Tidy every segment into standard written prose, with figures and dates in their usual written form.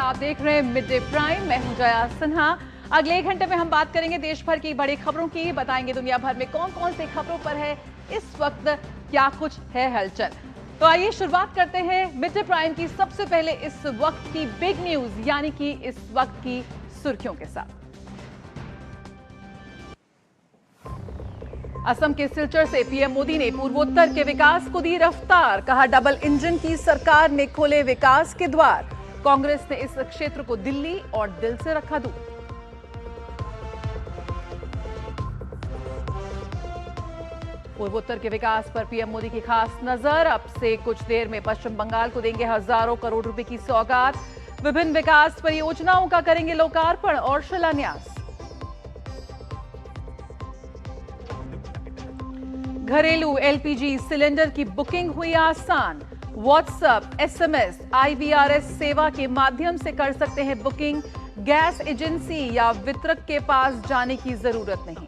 आप देख रहे हैं मिड डे प्राइम। मैं हूं जया सिन्हा। अगले 1 घंटे में हम बात करेंगे देश भर की बड़ी खबरों की, बताएंगे दुनिया भर में कौन कौन सी खबरों पर है इस वक्त क्या कुछ है हलचल। तो आइए शुरुआत करते हैं मिड डे प्राइम की सबसे पहले इस वक्त की बिग न्यूज यानी कि इस वक्त की सुर्खियों के साथ। असम के सिलचर से पीएम मोदी ने पूर्वोत्तर के विकास को दी रफ्तार, कहा डबल इंजन की सरकार ने खोले विकास के द्वार। कांग्रेस ने इस क्षेत्र को दिल्ली और दिल से रखा दूर। पूर्वोत्तर के विकास पर पीएम मोदी की खास नजर। अब से कुछ देर में पश्चिम बंगाल को देंगे हजारों करोड़ रुपए की सौगात। विभिन्न विकास परियोजनाओं का करेंगे लोकार्पण और शिलान्यास। घरेलू एलपीजी सिलेंडर की बुकिंग हुई आसान। व्हाट्सएप, एसएमएस, आईवीआरएस सेवा के माध्यम से कर सकते हैं बुकिंग। गैस एजेंसी या वितरक के पास जाने की जरूरत नहीं।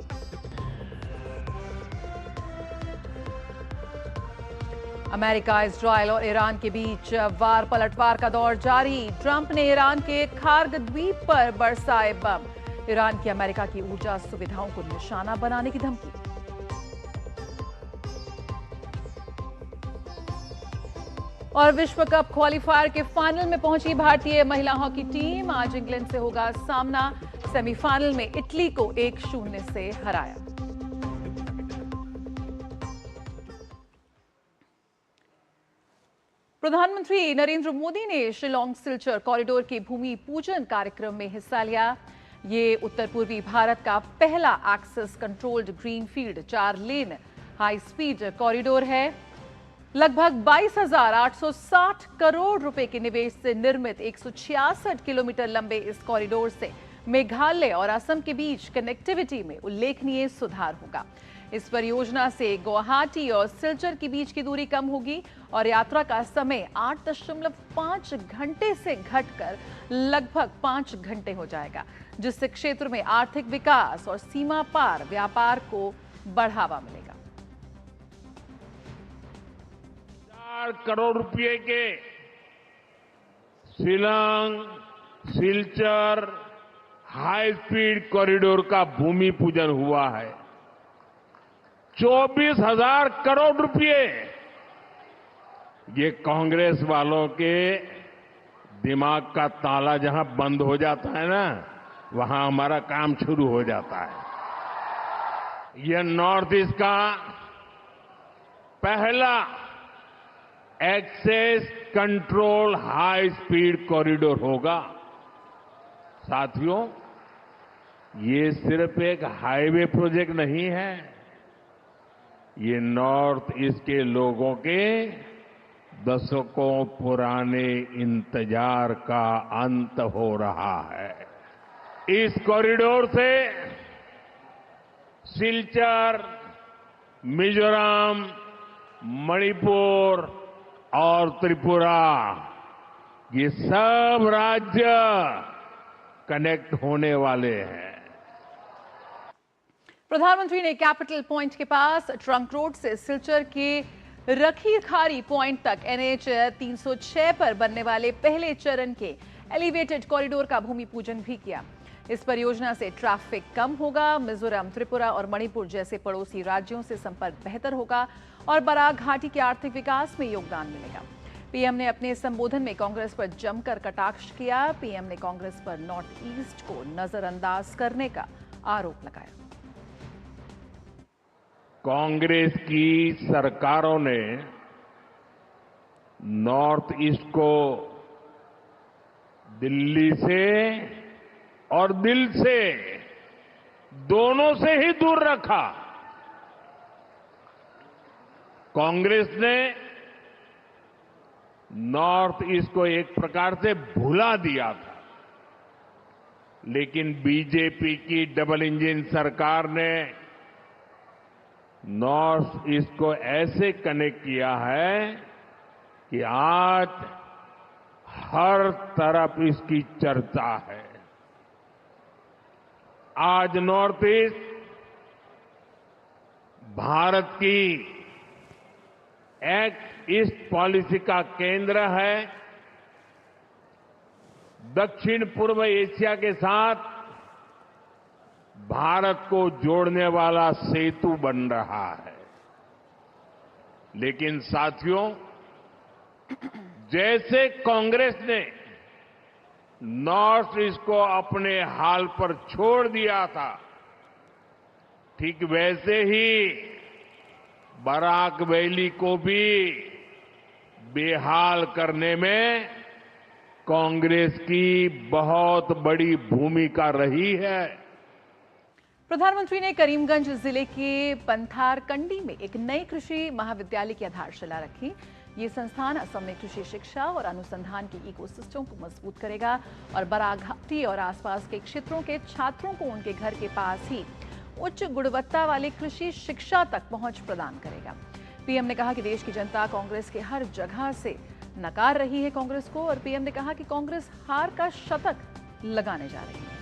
अमेरिका, इजरायल और ईरान के बीच वार पलटवार का दौर जारी। ट्रंप ने ईरान के खार्ग द्वीप पर बरसाए बम। ईरान की अमेरिका की ऊर्जा सुविधाओं को निशाना बनाने की धमकी। और विश्व कप क्वालिफायर के फाइनल में पहुंची भारतीय महिला हॉकी टीम। आज इंग्लैंड से होगा सामना। सेमीफाइनल में इटली को 1-0 से हराया। प्रधानमंत्री नरेंद्र मोदी ने शिलांग सिलचर कॉरिडोर के भूमि पूजन कार्यक्रम में हिस्सा लिया। ये उत्तर पूर्वी भारत का पहला एक्सेस कंट्रोल्ड ग्रीनफील्ड 4 लेन हाई स्पीड कॉरिडोर है। लगभग 22,860 करोड़ रुपए के निवेश से निर्मित 166 किलोमीटर लंबे इस कॉरिडोर से मेघालय और असम के बीच कनेक्टिविटी में उल्लेखनीय सुधार होगा। इस परियोजना से गुवाहाटी और सिलचर के बीच की दूरी कम होगी और यात्रा का समय 8.5 घंटे से घटकर लगभग 5 घंटे हो जाएगा, जिससे क्षेत्र में आर्थिक विकास और सीमा पार व्यापार को बढ़ावा मिलेगा। 4 करोड़ रुपए के Shillong Silchar high speed corridor का भूमि पूजन हुआ है। 24,000 करोड़ रुपए ये कांग्रेस वालों के दिमाग का ताला जहां बंद हो जाता है ना, वहां हमारा काम शुरू हो जाता है। यह नॉर्थ ईस्ट का पहला access control high speed corridor होगा। साथियों, ये सिर्फ एक हाईवे प्रोजेक्ट नहीं है, ये नॉर्थ ईस्ट के लोगों के दशकों पुराने इंतजार का अंत हो रहा है। इस कॉरिडोर से सिलचर, मिजोरम, मणिपुर और त्रिपुरा ये सब राज्य कनेक्ट होने वाले हैं। प्रधानमंत्री ने कैपिटल पॉइंट के पास ट्रंक रोड से सिलचर के रखीखारी पॉइंट तक एनएच 306 पर बनने वाले पहले चरण के एलिवेटेड कॉरिडोर का भूमि पूजन भी किया। इस परियोजना से ट्रैफिक कम होगा, मिजोरम, त्रिपुरा और मणिपुर जैसे पड़ोसी राज्यों से संपर्क बेहतर होगा और बराक घाटी के आर्थिक विकास में योगदान मिलेगा। पीएम ने अपने संबोधन में कांग्रेस पर जमकर कटाक्ष किया। पीएम ने कांग्रेस पर नॉर्थ ईस्ट को नजरअंदाज करने का आरोप लगाया। कांग्रेस की सरकारों ने नॉर्थ ईस्ट को दिल्ली से और दिल से दोनों से ही दूर रखा। कांग्रेस ने नॉर्थ ईस्ट को एक प्रकार से भुला दिया था, लेकिन बीजेपी की डबल इंजन सरकार ने नॉर्थ ईस्ट को ऐसे कनेक्ट किया है कि आज हर तरफ इसकी चर्चा है। आज नॉर्थ ईस्ट भारत की एक्ट ईस्ट पॉलिसी का केंद्र है। दक्षिण पूर्व एशिया के साथ भारत को जोड़ने वाला सेतु बन रहा है। लेकिन साथियों, जैसे कांग्रेस ने नॉर्थ ईस्ट को अपने हाल पर छोड़ दिया था, ठीक वैसे ही बराक वैली को भी बेहाल करने में कांग्रेस की बहुत बड़ी भूमिका रही है। प्रधानमंत्री ने करीमगंज जिले के पंथार कंडी में एक नई कृषि महाविद्यालय की आधारशिला रखी। ये संस्थान असम में कृषि शिक्षा और अनुसंधान की इकोसिस्टम को मजबूत करेगा और बराक घाटी और आसपास के क्षेत्रों के छात्रों को उनके घर के पास ही उच्च गुणवत्ता वाली कृषि शिक्षा तक पहुंच प्रदान करेगा। पीएम ने कहा कि देश की जनता कांग्रेस के हर जगह से नकार रही है कांग्रेस को, और पीएम ने कहा कि कांग्रेस हार का शतक लगाने जा रही है।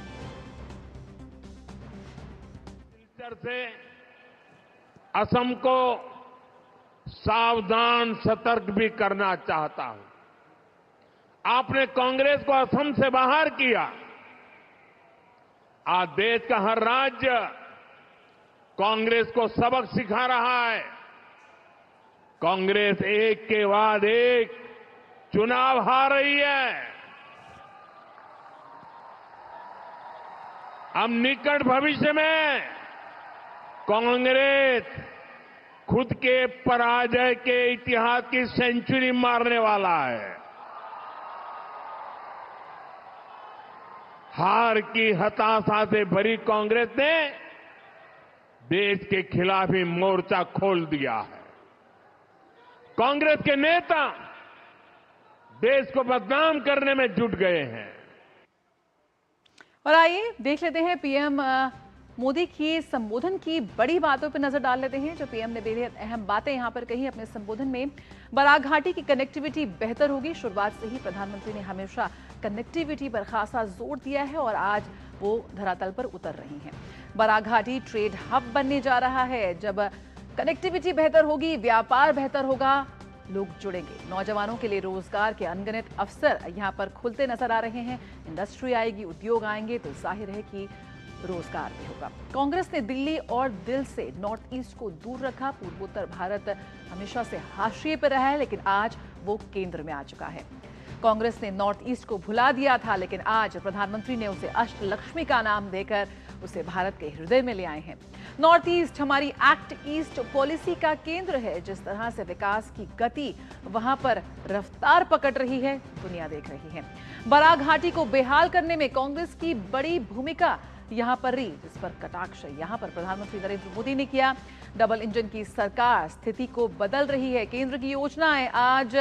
से असम को सावधान सतर्क भी करना चाहता हूं। आपने कांग्रेस को असम से बाहर किया। आज देश का हर राज्य कांग्रेस को सबक सिखा रहा है। कांग्रेस एक के बाद एक चुनाव हार रही है। अब निकट भविष्य में कांग्रेस खुद के पराजय के इतिहास की सेंचुरी मारने वाला है। हार की हताशा से भरी कांग्रेस ने देश के खिलाफ ही मोर्चा खोल दिया है। कांग्रेस के नेता देश को बदनाम करने में जुट गए हैं। और आइए देख लेते हैं पीएम मोदी की संबोधन की बड़ी बातों पर नजर डाल लेते हैं। जो पीएम ने बेहद अहम बातें यहां पर कही अपने संबोधन में। बराक घाटी की कनेक्टिविटी बेहतर होगी। शुरुआत से ही प्रधानमंत्री ने हमेशा कनेक्टिविटी पर खासा जोर दिया है और आज वो धरातल पर उतर रही हैं। बराक घाटी ट्रेड हब बनने जा रहा है। जब कनेक्टिविटी बेहतर होगी, व्यापार बेहतर होगा, लोग जुड़ेंगे। नौजवानों के लिए रोजगार के अनगिनत अवसर यहां पर खुलते नजर आ रहे हैं। इंडस्ट्री आएगी, उद्योग आएंगे तो जाहिर है कि रोजगार भी होगा। कांग्रेस ने दिल्ली और दिल से नॉर्थ ईस्ट को दूर रखा। पूर्वोत्तर भारत हमेशा से हाशिए पर रहा है, लेकिन आज वो केंद्र में आ चुका है। कांग्रेस ने नॉर्थ ईस्ट को भुला दिया था, लेकिन आज प्रधानमंत्री ने उसे अष्टलक्ष्मी का नाम देकर उसे भारत के हृदय में ले आए हैं। नॉर्थ ईस्ट हमारी एक्ट ईस्ट पॉलिसी का केंद्र है। जिस तरह से विकास की गति वहां पर रफ्तार पकड़ रही है, दुनिया देख रही है। बराक घाटी को बेहाल करने में कांग्रेस की बड़ी भूमिका यहां पर रही, जिस पर कटाक्ष यहां पर प्रधानमंत्री नरेंद्र मोदी ने किया। डबल इंजन की सरकार स्थिति को बदल रही है। केंद्र की योजनाएं आज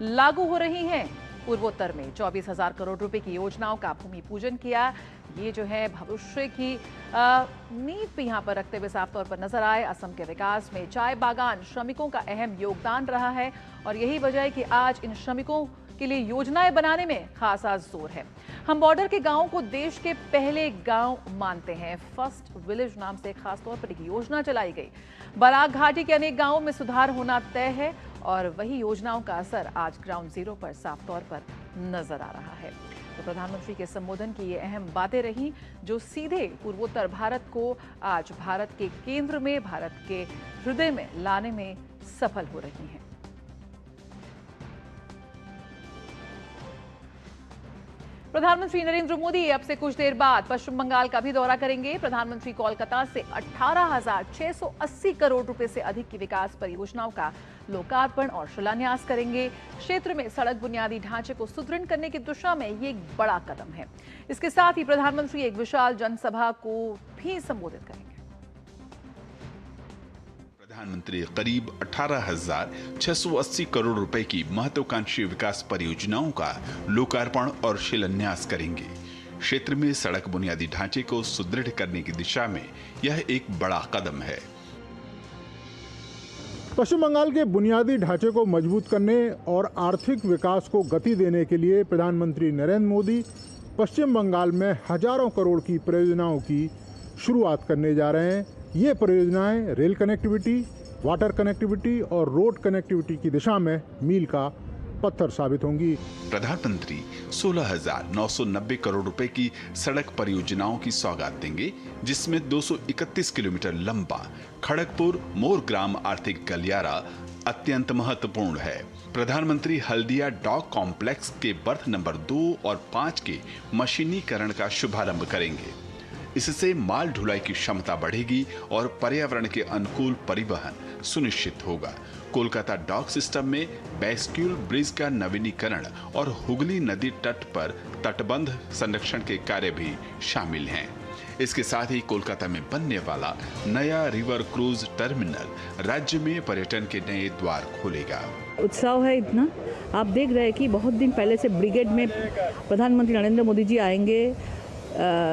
लागू हो रही हैं। पूर्वोत्तर में 24,000 करोड़ रुपए की योजनाओं का भूमि पूजन किया। ये जो है भविष्य की नींव पे यहां पर रखते हुए साफ तौर पर नजर आए। असम के विकास में चाय बागान श्रमिकों का अहम योगदान रहा है और यही वजह है कि आज इन श्रमिकों के लिए योजनाएं बनाने में खासा जोर है। हम बॉर्डर के गांवों को देश के पहले गांव मानते हैं। फर्स्ट विलेज नाम से खास तौर पर एक योजना चलाई गई। बराक घाटी के अनेक गांवों में सुधार होना तय है और वही योजनाओं का असर आज ग्राउंड जीरो पर साफ तौर पर नजर आ रहा है। तो प्रधानमंत्री के संबोधन की ये अहम बातें रही, जो सीधे पूर्वोत्तर भारत को आज भारत के केंद्र में, भारत के हृदय में लाने में सफल हो रही हैं। प्रधानमंत्री नरेंद्र मोदी अब से कुछ देर बाद पश्चिम बंगाल का भी दौरा करेंगे। प्रधानमंत्री कोलकाता से 18,680 करोड़ रुपए से अधिक की विकास परियोजनाओं का लोकार्पण और शिलान्यास करेंगे। क्षेत्र में सड़क बुनियादी ढांचे को सुदृढ़ करने की दिशा में ये एक बड़ा कदम है। इसके साथ ही प्रधानमंत्री एक विशाल जनसभा को भी संबोधित करेंगे। प्रधानमंत्री करीब 18,680 करोड़ रुपए की महत्वाकांक्षी विकास परियोजनाओं का लोकार्पण और शिलान्यास करेंगे। क्षेत्र में सड़क बुनियादी ढांचे को सुदृढ़ करने की दिशा में यह एक बड़ा कदम है। पश्चिम बंगाल के बुनियादी ढांचे को मजबूत करने और आर्थिक विकास को गति देने के लिए प्रधानमंत्री नरेंद्र मोदी पश्चिम बंगाल में हजारों करोड़ की परियोजनाओं की शुरुआत करने जा रहे हैं। ये परियोजनाएं रेल कनेक्टिविटी, वाटर कनेक्टिविटी और रोड कनेक्टिविटी की दिशा में मील का पत्थर साबित होंगी। प्रधानमंत्री 16,990 करोड़ रुपए की सड़क परियोजनाओं की सौगात देंगे, जिसमें 231 किलोमीटर लंबा खड़गपुर मोरग्राम आर्थिक गलियारा अत्यंत महत्वपूर्ण है। प्रधानमंत्री हल्दिया डॉक कॉम्प्लेक्स के बर्थ नंबर 2 और 5 के मशीनीकरण का शुभारंभ करेंगे। इससे माल ढुलाई की क्षमता बढ़ेगी और पर्यावरण के अनुकूल परिवहन सुनिश्चित होगा। कोलकाता डॉक सिस्टम में बैस्क्यूल ब्रिज का नवीनीकरण और हुगली नदी तट पर तटबंध संरक्षण के कार्य भी शामिल हैं। इसके साथ ही कोलकाता में बनने वाला नया रिवर क्रूज टर्मिनल राज्य में पर्यटन के नए द्वार खोलेगा। उत्साह है इतना, आप देख रहे हैं कि बहुत दिन पहले से ब्रिगेड में प्रधानमंत्री नरेंद्र मोदी जी आएंगे,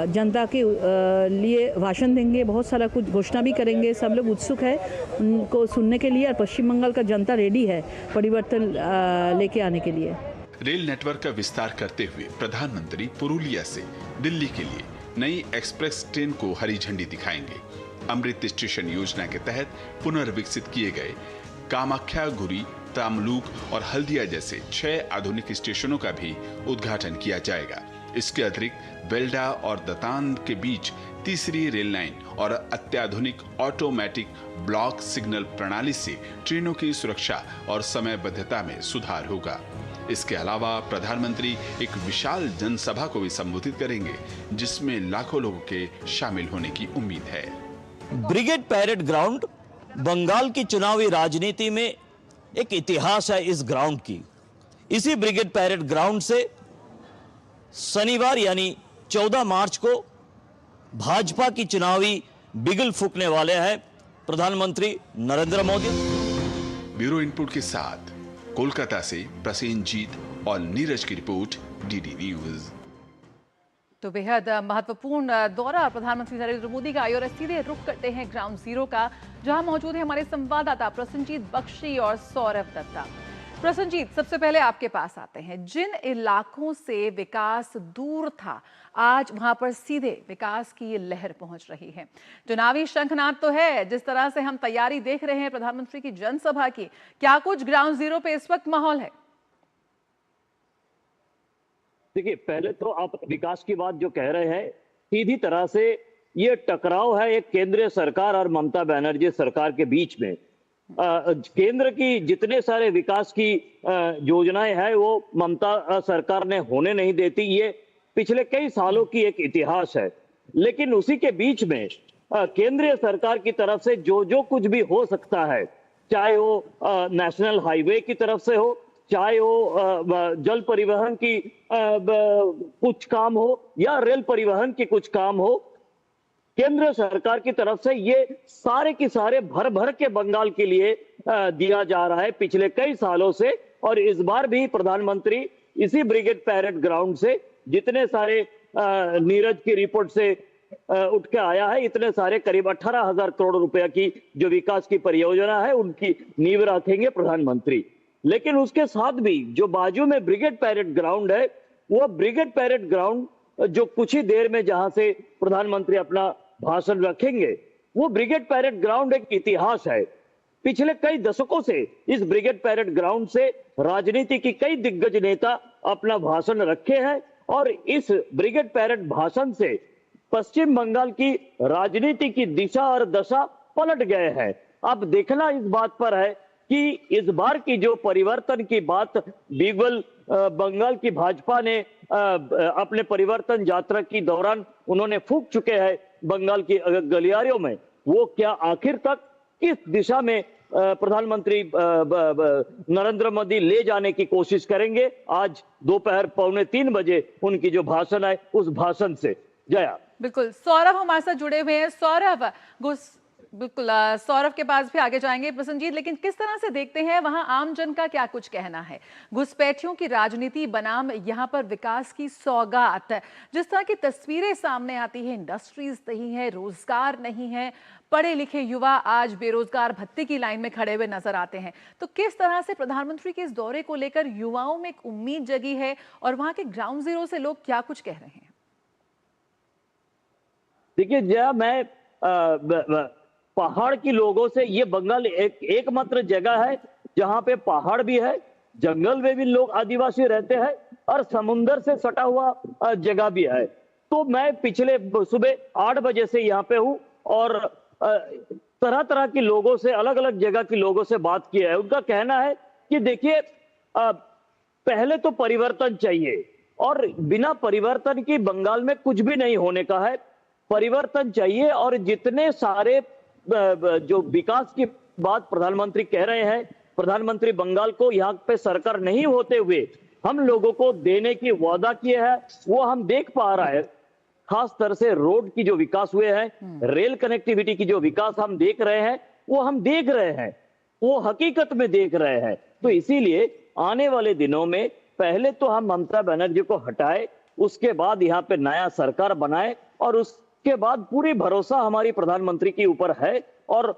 जनता के लिए भाषण देंगे, बहुत सारा कुछ घोषणा भी करेंगे। सब लोग उत्सुक है उनको सुनने के लिए और पश्चिम बंगाल का जनता रेडी है परिवर्तन लेके आने के लिए। रेल नेटवर्क का विस्तार करते हुए प्रधानमंत्री पुरुलिया से दिल्ली के लिए नई एक्सप्रेस ट्रेन को हरी झंडी दिखाएंगे। अमृत स्टेशन योजना के तहत पुनर्विकसित किए गए कामाख्या, गुरी, तामलुक और हल्दिया जैसे 6 आधुनिक स्टेशनों का भी उद्घाटन किया जाएगा। इसके अतिरिक्त वेल्डा और दतांग के बीच तीसरी रेल लाइन और अत्याधुनिक ऑटोमेटिक ब्लॉक सिग्नल प्रणाली से ट्रेनों की सुरक्षा और समयबद्धता में सुधार होगा। इसके अलावा प्रधानमंत्री एक विशाल जनसभा को भी संबोधित करेंगे, जिसमें लाखों लोगों के शामिल होने की उम्मीद है। ब्रिगेड पैरेड ग्राउंड बंगाल की चुनावी राजनीति में एक इतिहास है इस ग्राउंड की। इसी ब्रिगेड पैरेड ग्राउंड से शनिवार यानी 14 मार्च को भाजपा की चुनावी बिगल फूंकने वाले हैं प्रधानमंत्री नरेंद्र मोदी। ब्यूरो इनपुट के साथ कोलकाता से प्रसेनजीत और नीरज की रिपोर्ट, डीडी न्यूज। तो बेहद महत्वपूर्ण दौरा प्रधानमंत्री नरेंद्र मोदी का, और सीधे रुख करते हैं ग्राउंड जीरो का, जहां मौजूद है हमारे संवाददाता प्रसेनजीत बख्शी और सौरभ दत्ता। प्रसेनजीत, सबसे पहले आपके पास आते हैं। जिन इलाकों से विकास दूर था, आज वहां पर सीधे विकास की ये लहर पहुंच रही है। चुनावी शंखनाद तो है, जिस तरह से हम तैयारी देख रहे हैं प्रधानमंत्री की जनसभा की, क्या कुछ ग्राउंड जीरो पे इस वक्त माहौल है? देखिए, पहले तो आप विकास की बात जो कह रहे हैं, सीधी तरह से ये टकराव है एक केंद्रीय सरकार और ममता बनर्जी सरकार के बीच में। केंद्र की जितने सारे विकास की योजनाएं हैं वो ममता सरकार ने होने नहीं देती। ये पिछले कई सालों की एक इतिहास है। लेकिन उसी के बीच में केंद्रीय सरकार की तरफ से जो जो कुछ भी हो सकता है, चाहे वो नेशनल हाईवे की तरफ से हो, चाहे वो जल परिवहन की कुछ काम हो या रेल परिवहन की कुछ काम हो, केंद्र सरकार की तरफ से ये सारे के सारे भर भर के बंगाल के लिए दिया जा रहा है पिछले कई सालों से। और इस बार भी प्रधानमंत्री इसी ब्रिगेड पैरेड ग्राउंड से जितने सारे नीरज की रिपोर्ट से उठ के आया है, इतने सारे करीब 18,000 करोड़ रुपए की जो विकास की परियोजना है उनकी नींव रखेंगे प्रधानमंत्री। लेकिन उसके साथ भी जो बाजू में ब्रिगेड पैरेड ग्राउंड है, वो ब्रिगेड पैरेड ग्राउंड जो कुछ ही देर में जहां से प्रधानमंत्री अपना भाषण रखेंगे, वो ब्रिगेड पैरेड ग्राउंड एक इतिहास है। पिछले कई दशकों से इस ब्रिगेड पैरेड ग्राउंड से राजनीति की कई दिग्गज नेता अपना भाषण रखे हैं और इस ब्रिगेड पैरेड भाषण से पश्चिम बंगाल की राजनीति की दिशा और दशा पलट गए हैं। अब देखना इस बात पर है कि इस बार की जो परिवर्तन की बात बिगल बंगाल की भाजपा ने अपने परिवर्तन यात्रा की दौरान उन्होंने फूंक चुके हैं बंगाल की गलियारों में, वो क्या आखिर तक किस दिशा में प्रधानमंत्री नरेंद्र मोदी ले जाने की कोशिश करेंगे। आज दोपहर 2:45 बजे उनकी जो भाषण है, उस भाषण से। जया। बिल्कुल, सौरभ हमारे साथ जुड़े हुए हैं। सौरभ, बिल्कुल सौरभ के पास भी आगे जाएंगे प्रसन्नजीत, लेकिन किस तरह से देखते हैं वहां आम जन का क्या कुछ कहना है? घुसपैठियों की राजनीति बनाम यहां पर विकास की सौगात, जिस तरह की तस्वीरें सामने आती है, इंडस्ट्रीज नहीं है, रोजगार नहीं है, पढ़े लिखे युवा आज बेरोजगार भत्ते की लाइन में खड़े हुए नजर आते हैं। तो किस तरह से प्रधानमंत्री के इस दौरे को लेकर युवाओं में एक उम्मीद जगी है और वहां के ग्राउंड जीरो से लोग क्या कुछ कह रहे हैं? देखिए जया, मैं पहाड़ की लोगों से, ये बंगाल एकमात्र जगह है जहां पे पहाड़ भी है जंगल में भी लोग आदिवासी रहते हैं और समुंदर से सटा हुआ जगह भी है। तो मैं पिछले सुबह 8 बजे से यहाँ पे हूँ और तरह तरह के लोगों से, अलग अलग जगह के लोगों से बात किया है। उनका कहना है कि देखिए, पहले तो परिवर्तन चाहिए और बिना परिवर्तन की बंगाल में कुछ भी नहीं होने का है। परिवर्तन चाहिए और जितने सारे जो विकास की बात प्रधानमंत्री कह रहे हैं, प्रधानमंत्री बंगाल को यहाँ पे सरकार नहीं होते हुए हम लोगों को देने की वादा किए है, वो हम देख पा रहे हैं। खास तरह से रोड की जो विकास हुए हैं, रेल कनेक्टिविटी की जो विकास हम देख रहे हैं, वो हम देख रहे हैं, वो हकीकत में देख रहे हैं। तो इसीलिए आने वाले दिनों में पहले तो हम ममता बनर्जी को हटाए, उसके बाद यहाँ पे नया सरकार बनाए और उसके बाद पूरी भरोसा हमारी प्रधानमंत्री के ऊपर है। और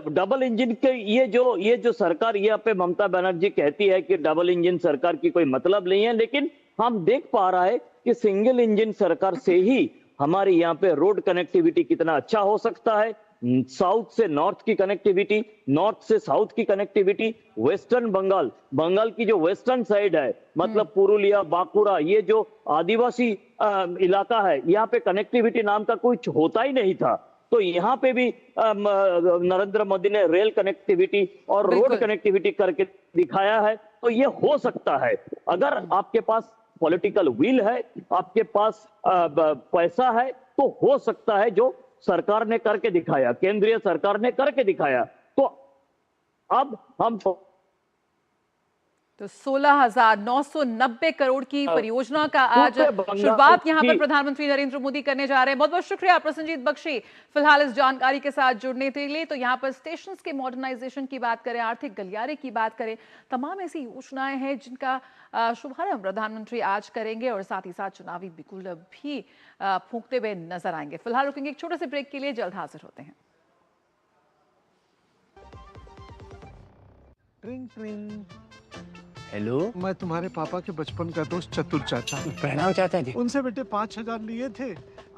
डबल इंजन के ये जो सरकार यहाँ पे ममता बनर्जी कहती है कि डबल इंजन सरकार की कोई मतलब नहीं है, लेकिन हम देख पा रहा है कि सिंगल इंजन सरकार से ही हमारे यहाँ पे रोड कनेक्टिविटी कितना अच्छा हो सकता है। साउथ से नॉर्थ की कनेक्टिविटी, नॉर्थ से साउथ की कनेक्टिविटी, वेस्टर्न बंगाल की जो वेस्टर्न साइड है, मतलब पुरुलिया, बांकुड़ा, ये जो आदिवासी इलाका है, यहाँ पे कनेक्टिविटी नाम का कुछ होता ही नहीं था। तो यहाँ पे भी नरेंद्र मोदी ने रेल कनेक्टिविटी और रोड कनेक्टिविटी करके दिखाया है। तो ये हो सकता है, अगर आपके पास पॉलिटिकल विल है, आपके पास पैसा है, तो हो सकता है जो सरकार ने करके दिखाया, केंद्रीय सरकार ने करके दिखाया। तो अब हम तो 16,990 करोड़ की परियोजना का आज शुरुआत यहां पर प्रधानमंत्री नरेंद्र मोदी करने जा रहे हैं। बहुत बहुत शुक्रिया प्रसन्नजीत बख्शी फिलहाल इस जानकारी के साथ जुड़ने के लिए। तो यहां पर स्टेशन के मॉडर्नाइजेशन की बात करें, आर्थिक गलियारे की बात करें, तमाम ऐसी योजनाएं हैं जिनका शुभारंभ प्रधानमंत्री आज करेंगे और साथ ही साथ चुनावी बिगुल भी फूंकते हुए नजर आएंगे। फिलहाल रुकेंगे एक छोटे से ब्रेक के लिए, जल्द हाजिर होते हैं। ट्रिंग ट्रिंग। हेलो, मैं तुम्हारे पापा के बचपन का दोस्त चतुर चाचा। प्रणाम चाचा जी। उनसे बेटे 5,000 लिए थे,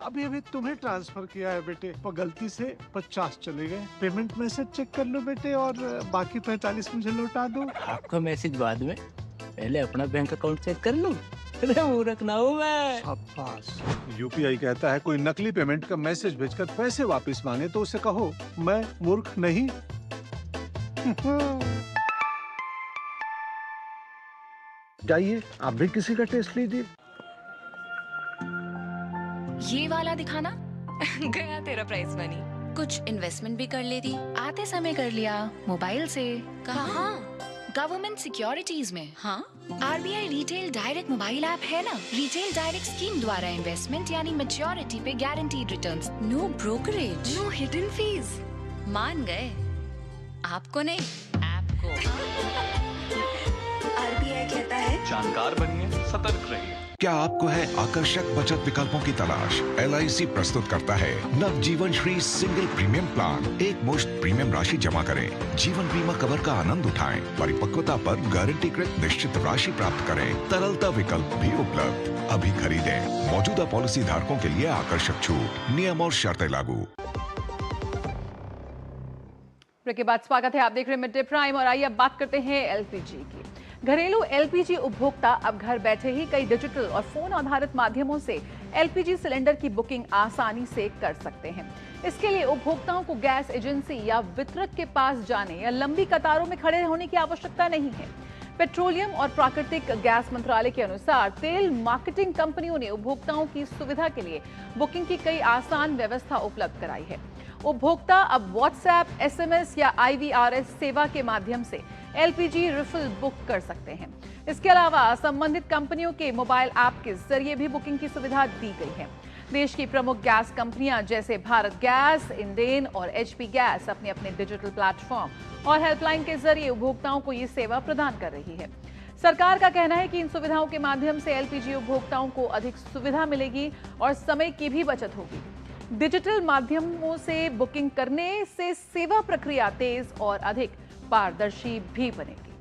अभी अभी तुम्हें ट्रांसफर किया है बेटे, पर गलती से 50 चले गए। पेमेंट मैसेज चेक कर लो बेटे और बाकी 45 मुझे लौटा दो। आपका मैसेज बाद में, पहले अपना बैंक अकाउंट चेक कर लूं। मूर्ख ना हूं मैं। शाबाश। यूपीआई कहता है कोई नकली पेमेंट का मैसेज भेजकर पैसे वापस मांगे तो उसे कहो मैं मूर्ख नहीं। जाइए आप भी किसी का टेस्ट लीजिए। ये वाला दिखाना। गया तेरा प्राइस मनी। कुछ इन्वेस्टमेंट भी कर लेती, आते समय कर लिया मोबाइल से। कहाँ? गवर्नमेंट सिक्योरिटीज में। हाँ, RBI retail direct mobile app है ना, रिटेल डायरेक्ट स्कीम द्वारा इन्वेस्टमेंट यानी मैच्योरिटी पे guaranteed returns, no brokerage, no hidden fees. मान गए? आपको नहीं, ऐप को। आरबीआई कहता है जानकार बनिए, सतर्क रहिए। क्या आपको है आकर्षक बचत विकल्पों की तलाश? LIC प्रस्तुत करता है नवजीवन श्री सिंगल प्रीमियम प्लान। एक मुश्त प्रीमियम राशि जमा करें, जीवन बीमा कवर का आनंद उठाएं, परिपक्वता पर गारंटीकृत निश्चित राशि प्राप्त करें, तरलता विकल्प भी उपलब्ध। अभी खरीदें। मौजूदा पॉलिसी धारकों के लिए आकर्षक छूट, नियम और शर्तें लागू। ब्रेक के बाद स्वागत है, आप देख रहे हैं मिड डे प्राइम और आइए अब बात करते हैं LPG की। घरेलू LPG उपभोक्ता अब घर बैठे ही कई डिजिटल और फोन आधारित माध्यमों से LPG सिलेंडर की बुकिंग आसानी से कर सकते हैं। इसके लिए उपभोक्ताओं को गैस एजेंसी या वितरक के पास जाने या लंबी कतारों में खड़े होने की आवश्यकता नहीं है। पेट्रोलियम और प्राकृतिक गैस मंत्रालय के अनुसार तेल मार्केटिंग कंपनियों ने उपभोक्ताओं की सुविधा के लिए बुकिंग की कई आसान व्यवस्था उपलब्ध कराई है। उपभोक्ता अब व्हाट्सएप, SMS या IVRS सेवा के माध्यम से LPG रिफिल बुक कर सकते हैं। इसके अलावा संबंधित कंपनियों के मोबाइल ऐप के जरिए भी बुकिंग की सुविधा दी गई है। देश की प्रमुख गैस कंपनियां जैसे भारत गैस, इंडेन और HP गैस अपने अपने डिजिटल प्लेटफॉर्म और हेल्पलाइन के जरिए उपभोक्ताओं को ये सेवा प्रदान कर रही है। सरकार का कहना है कि इन सुविधाओं के माध्यम से LPG उपभोक्ताओं को अधिक सुविधा मिलेगी और समय की भी बचत होगी। डिजिटल माध्यमों से बुकिंग करने से सेवा प्रक्रिया तेज और अधिक पारदर्शी भी बनेगी।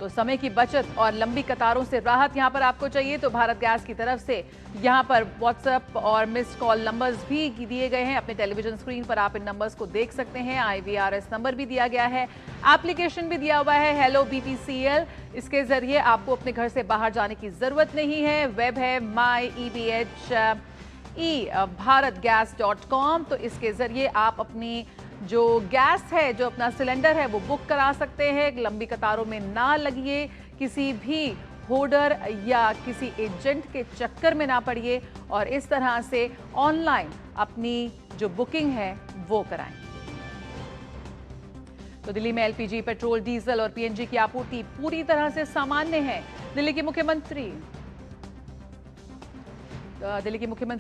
तो समय की बचत और लंबी कतारों से राहत यहां पर आपको चाहिए तो भारत गैस की तरफ से यहां पर व्हाट्सएप और मिस्ड कॉल नंबर्स भी दिए गए हैं। अपने टेलीविजन स्क्रीन पर आप इन नंबर्स को देख सकते हैं। IVRS नंबर भी दिया गया है, एप्लीकेशन भी दिया हुआ है हेलो BPCL। इसके जरिए आपको अपने घर से बाहर जाने की जरूरत नहीं है। वेब है mybhebharatgas.com। तो इसके जरिए आप अपनी जो गैस है, जो अपना सिलेंडर है, वो बुक करा सकते हैं। लंबी कतारों में ना लगिए, किसी भी होर्डर या किसी एजेंट के चक्कर में ना पड़िए और इस तरह से ऑनलाइन अपनी जो बुकिंग है वो कराएं। तो दिल्ली में LPG, पेट्रोल, डीजल और PNG की आपूर्ति पूरी तरह से सामान्य है। दिल्ली की मुख्यमंत्री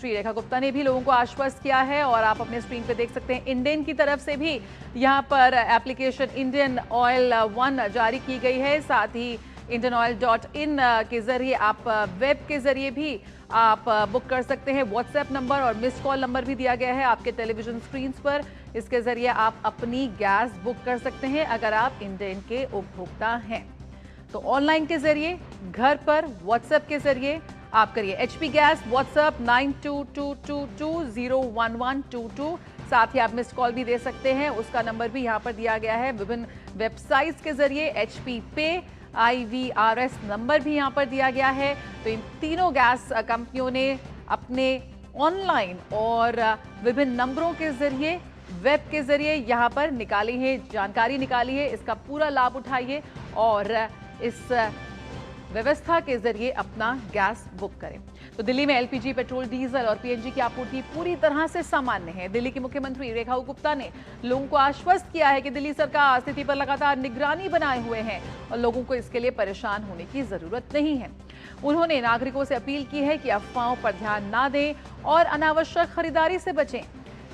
रेखा गुप्ता ने भी लोगों को आश्वस्त किया है और आप अपने स्क्रीन पे देख सकते हैं। इंडेन की तरफ से भी यहां पर एप्लीकेशन इंडियन ऑयल 1 जारी की गई है। साथ ही indianoil.in के जरिए आप वेब के जरिए भी आप बुक कर सकते हैं। व्हाट्सएप नंबर और मिस्ड कॉल नंबर भी दिया गया है आपके टेलीविजन स्क्रीन पर। इसके जरिए आप अपनी गैस बुक कर सकते हैं अगर आप इंडेन के उपभोक्ता हैं। तो ऑनलाइन के जरिए, घर पर व्हाट्सएप के जरिए आप करिए HP गैस। व्हाट्सएप 9222201122। साथ ही आप मिस्ड कॉल भी दे सकते हैं, उसका नंबर भी यहाँ पर दिया गया है। विभिन्न वेबसाइट्स के जरिए HP पे IVRS नंबर भी यहाँ पर दिया गया है। तो इन तीनों गैस कंपनियों ने अपने ऑनलाइन और विभिन्न नंबरों के जरिए, वेब के जरिए यहाँ पर निकाली है जानकारी, निकाली है। इसका पूरा लाभ उठाइए और इस व्यवस्था के जरिए अपना गैस बुक करें। तो दिल्ली में LPG, पेट्रोल, डीजल और PNG की आपूर्ति पूरी तरह से सामान्य है। दिल्ली की मुख्यमंत्री रेखा गुप्ता ने लोगों को आश्वस्त किया है कि दिल्ली सरकार स्थिति पर लगातार निगरानी बनाए हुए है और लोगों को इसके लिए परेशान होने की जरूरत नहीं है। उन्होंने नागरिकों से अपील की है कि अफवाहों पर ध्यान ना दें और अनावश्यक खरीदारी से बचें।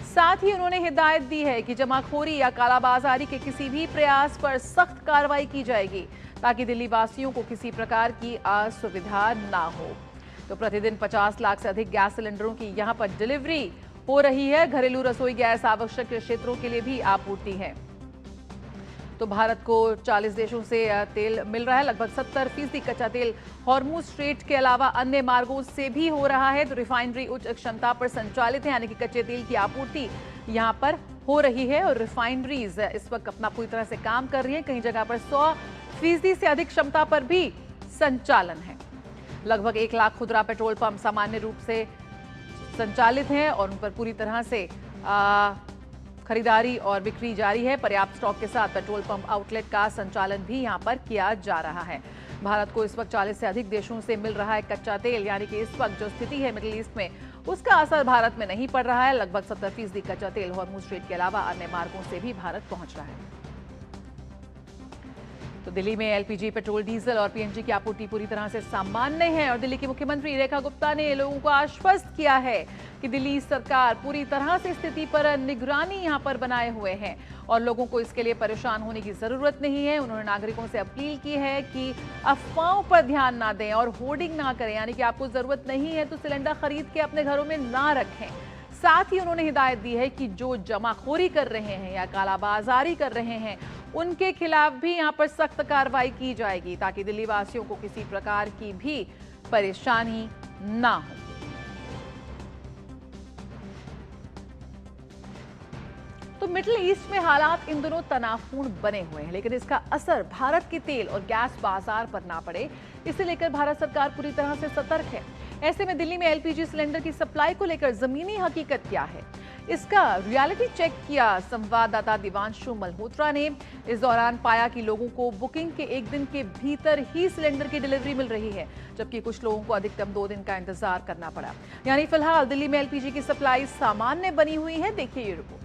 साथ ही उन्होंने हिदायत दी है कि जमाखोरी या कालाबाजारी के किसी भी प्रयास पर सख्त कार्रवाई की जाएगी ताकि दिल्ली वासियों को किसी प्रकार की असुविधा ना हो। तो प्रतिदिन 50 लाख से अधिक गैस सिलेंडरों की यहां पर डिलीवरी हो रही है। घरेलू रसोई गैस आवश्यक क्षेत्रों के लिए भी आपूर्ति है। तो भारत को 40 देशों से तेल मिल रहा है। लगभग 70% कच्चा तेल हॉर्मुज स्ट्रेट के अलावा अन्य मार्गों से भी हो रहा है। तो रिफाइनरी उच्च क्षमता पर संचालित है, यानी कि कच्चे तेल की आपूर्ति यहां पर हो रही है और रिफाइनरीज इस वक्त अपना पूरी तरह से काम कर रही है। कई जगह पर 100% से अधिक क्षमता पर भी संचालन है। लगभग 1 लाख खुदरा पेट्रोल पंप सामान्य रूप से संचालित हैं और उन पर पूरी तरह से खरीदारी और बिक्री जारी है। पर्याप्त स्टॉक के साथ पेट्रोल पंप आउटलेट का संचालन भी यहां पर किया जा रहा है। भारत को इस वक्त 40 से अधिक देशों से मिल रहा है कच्चा तेल, यानी कि इस वक्त जो स्थिति है मिडिल ईस्ट में उसका असर भारत में नहीं पड़ रहा है। लगभग 70% कच्चा तेल हॉर्मुज स्ट्रेट के अलावा अन्य मार्गों से भी भारत पहुंच रहा है। तो दिल्ली में LPG, पेट्रोल, डीजल और PNG की आपूर्ति पूरी तरह से सामान्य है और दिल्ली की मुख्यमंत्री रेखा गुप्ता ने लोगों को आश्वस्त किया है कि दिल्ली सरकार पूरी तरह से स्थिति पर निगरानी यहां पर बनाए हुए है और लोगों को इसके लिए परेशान होने की जरूरत नहीं है। उन्होंने नागरिकों से अपील की है कि अफवाहों पर ध्यान ना दें और होर्डिंग ना करें, यानी कि आपको जरूरत नहीं है तो सिलेंडर खरीद के अपने घरों में ना रखें। साथ ही उन्होंने हिदायत दी है कि जो जमाखोरी कर रहे हैं या कालाबाजारी कर रहे हैं उनके खिलाफ भी यहां पर सख्त कार्रवाई की जाएगी ताकि दिल्ली वासियों को किसी प्रकार की भी परेशानी ना हो। तो मिडिल ईस्ट में हालात इन दिनों तनावपूर्ण बने हुए हैं, लेकिन इसका असर भारत के तेल और गैस बाजार पर ना पड़े, इसे लेकर भारत सरकार पूरी तरह से सतर्क है। ऐसे में दिल्ली में LPG सिलेंडर की सप्लाई को लेकर जमीनी हकीकत क्या है, इसका रियलिटी चेक किया संवाददाता दिवांशु मल्होत्रा ने। इस दौरान पाया कि लोगों को बुकिंग के 1 दिन के भीतर ही सिलेंडर की डिलीवरी मिल रही है, जबकि कुछ लोगों को अधिकतम 2 दिन का इंतजार करना पड़ा। यानी फिलहाल दिल्ली में LPG की सप्लाई सामान्य बनी हुई है। देखिए ये रिपोर्ट।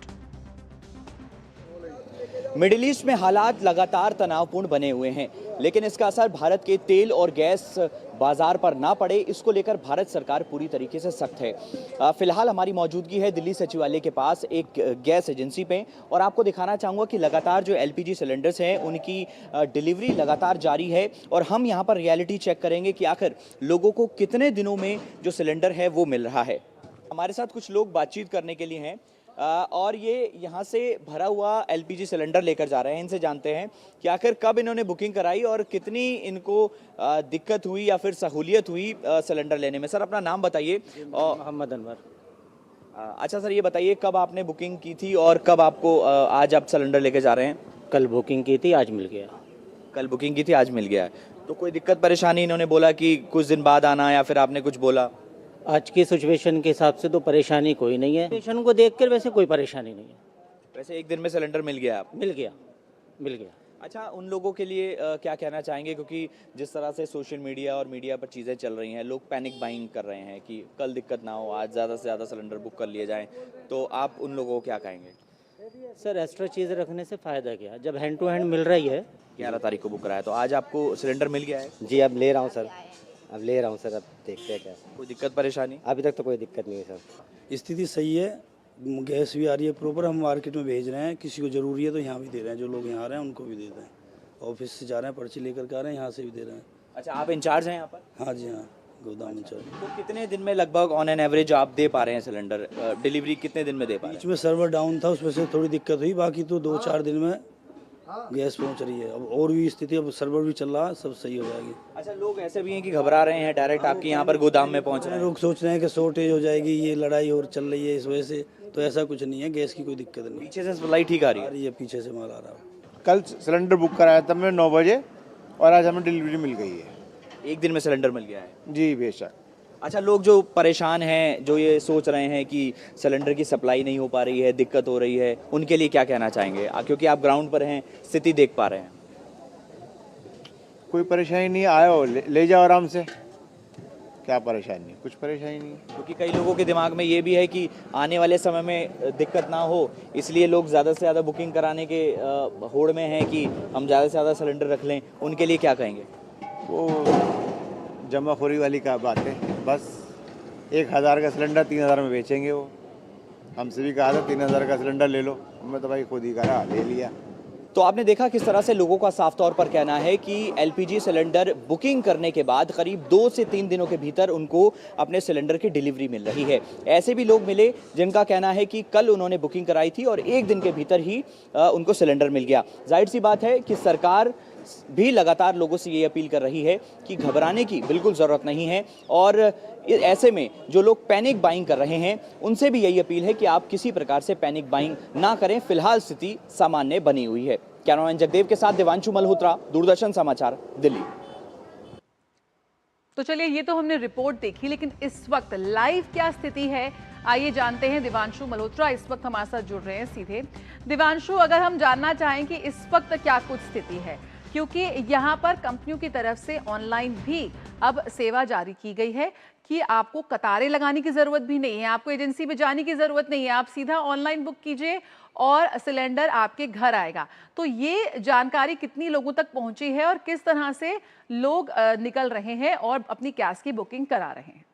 मिडिल ईस्ट में हालात लगातार तनावपूर्ण बने हुए हैं, लेकिन इसका असर भारत के तेल और गैस बाजार पर ना पड़े, इसको लेकर भारत सरकार पूरी तरीके से सख्त है। फिलहाल हमारी मौजूदगी है दिल्ली सचिवालय के पास एक गैस एजेंसी पे और आपको दिखाना चाहूँगा कि लगातार जो LPG सिलेंडर्स हैं उनकी डिलीवरी लगातार जारी है और हम यहाँ पर रियलिटी चेक करेंगे कि आखिर लोगों को कितने दिनों में जो सिलेंडर है वो मिल रहा है। हमारे साथ कुछ लोग बातचीत करने के लिए हैं। और ये यहाँ से भरा हुआ एलपीजी सिलेंडर लेकर जा रहे हैं। इनसे जानते हैं कि आखिर कब इन्होंने बुकिंग कराई और कितनी इनको दिक्कत हुई या फिर सहूलियत हुई सिलेंडर लेने में। सर अपना नाम बताइए। मोहम्मद अनवर। अच्छा सर, ये बताइए कब आपने बुकिंग की थी और कब आपको आज आप सिलेंडर लेके जा रहे हैं? कल बुकिंग की थी, आज मिल गया। कल बुकिंग की थी, आज मिल गया है। तो कोई दिक्कत परेशानी इन्होंने बोला कि कुछ दिन बाद आना, या फिर आपने कुछ बोला? आज की सिचुएशन के हिसाब से तो परेशानी कोई नहीं है। सिचुएशन को देखकर वैसे कोई परेशानी नहीं है। वैसे एक दिन में सिलेंडर मिल गया आप? मिल गया, मिल गया। अच्छा, उन लोगों के लिए क्या कहना चाहेंगे, क्योंकि जिस तरह से सोशल मीडिया और मीडिया पर चीज़ें चल रही हैं, लोग पैनिक बाइंग कर रहे हैं कि कल दिक्कत ना हो, आज ज़्यादा से ज़्यादा सिलेंडर बुक कर लिए जाएं, तो आप उन लोगों को क्या कहेंगे? सर एक्स्ट्रा चीज़ रखने से फ़ायदा क्या, जब हैंड टू हैंड मिल रही है। 11 तारीख को बुक कराया, तो आज आपको सिलेंडर मिल गया है? जी अब ले रहा हूँ सर, अब ले रहा हूँ सर, अब देखते हैं क्या। कोई दिक्कत परेशानी? अभी तक तो कोई दिक्कत नहीं है सर। स्थिति सही है, गैस भी आ रही है प्रॉपर, हम मार्केट में भेज रहे हैं, किसी को ज़रूरी है तो यहाँ भी दे रहे हैं, जो लोग यहाँ आ रहे हैं उनको भी दे रहे हैं, ऑफिस से जा रहे हैं पर्ची लेकर के आ रहे हैं, यहाँ से भी दे रहे हैं। अच्छा, आप इंचार्ज हैं यहाँ पर? हाँ जी हाँ, गोदाम इंचार्ज। तो कितने दिन में लगभग ऑन एन एवरेज आप दे पा रहे हैं सिलेंडर? डिलीवरी कितने दिन में दे पा रहे हैं? बीच में सर्वर डाउन था, उसमें से थोड़ी दिक्कत हुई, बाकी तो 2-4 दिन में गैस पहुंच रही है। अब और भी स्थिति, अब सर्वर भी चल रहा है, सब सही हो जाएगी। अच्छा, लोग ऐसे भी हैं कि घबरा रहे हैं, डायरेक्ट आपके यहाँ पर गोदाम में पहुँच रहे हैं। लोग सोच रहे हैं कि शॉर्टेज हो जाएगी, ये लड़ाई और चल रही है इस वजह से, तो ऐसा कुछ नहीं है, गैस की कोई दिक्कत नहीं। पीछे से सप्लाई ठीक आ रही है? पीछे से माल आ रहा है। कल सिलेंडर बुक कराया था मैं 9 बजे और आज हमें डिलीवरी मिल गई है। एक दिन में सिलेंडर मिल गया है? जी बेशक। अच्छा, लोग जो परेशान हैं, जो ये सोच रहे हैं कि सिलेंडर की सप्लाई नहीं हो पा रही है, दिक्कत हो रही है, उनके लिए क्या कहना चाहेंगे, क्योंकि आप ग्राउंड पर हैं, स्थिति देख पा रहे हैं? कोई परेशानी नहीं, आयो ले जाओ आराम से, क्या परेशानी? कुछ परेशानी नहीं। क्योंकि कई लोगों के दिमाग में ये भी है कि आने वाले समय में दिक्कत ना हो, इसलिए लोग ज़्यादा से ज़्यादा बुकिंग कराने के होड़ में हैं कि हम ज़्यादा से ज़्यादा सिलेंडर रख लें। उनके लिए क्या कहेंगे? वो जमाखोरी वाली का बात है, बस 1000 का सिलेंडर 3000 में बेचेंगे वो। हमसे भी कहा था 3000 का सिलेंडर ले लो, मैं तो भाई खुद ही करा, ले लिया। तो आपने देखा किस तरह से लोगों का साफ तौर पर कहना है कि एलपीजी सिलेंडर बुकिंग करने के बाद करीब 2 से 3 दिनों के भीतर उनको अपने सिलेंडर की डिलीवरी मिल रही है। ऐसे भी लोग मिले जिनका कहना है कि कल उन्होंने बुकिंग कराई थी और 1 दिन के भीतर ही उनको सिलेंडर मिल गया। जाहिर सी बात है कि सरकार भी लगातार लोगों से ये अपील कर रही है कि घबराने की बिल्कुल ज़रूरत नहीं है, और ऐसे में जो लोग पैनिक बाइंग कर रहे हैं उनसे भी यही अपील है कि आप किसी प्रकार से पैनिक बाइंग ना करें। फिलहाल स्थिति सामान्य बनी हुई है। कैमरामैन जगदेव के साथ देवांशु मल्होत्रा, दूरदर्शन समाचार, दिल्ली। तो चलिए, ये तो हमने रिपोर्ट देखी, लेकिन इस वक्त लाइव क्या स्थिति है आइए जानते हैं। दिवांशु मल्होत्रा इस वक्त हमारे साथ जुड़ रहे हैं सीधे। दिवांशु, अगर हम जानना चाहें कि इस वक्त क्या कुछ स्थिति है, क्योंकि यहाँ पर कंपनियों की तरफ से ऑनलाइन भी अब सेवा जारी की गई है कि आपको कतारें लगाने की ज़रूरत भी नहीं है, आपको एजेंसी में जाने की ज़रूरत नहीं है, आप सीधा ऑनलाइन बुक कीजिए और सिलेंडर आपके घर आएगा। तो ये जानकारी कितनी लोगों तक पहुंची है और किस तरह से लोग निकल रहे हैं और अपनी गैस की बुकिंग करा रहे हैं?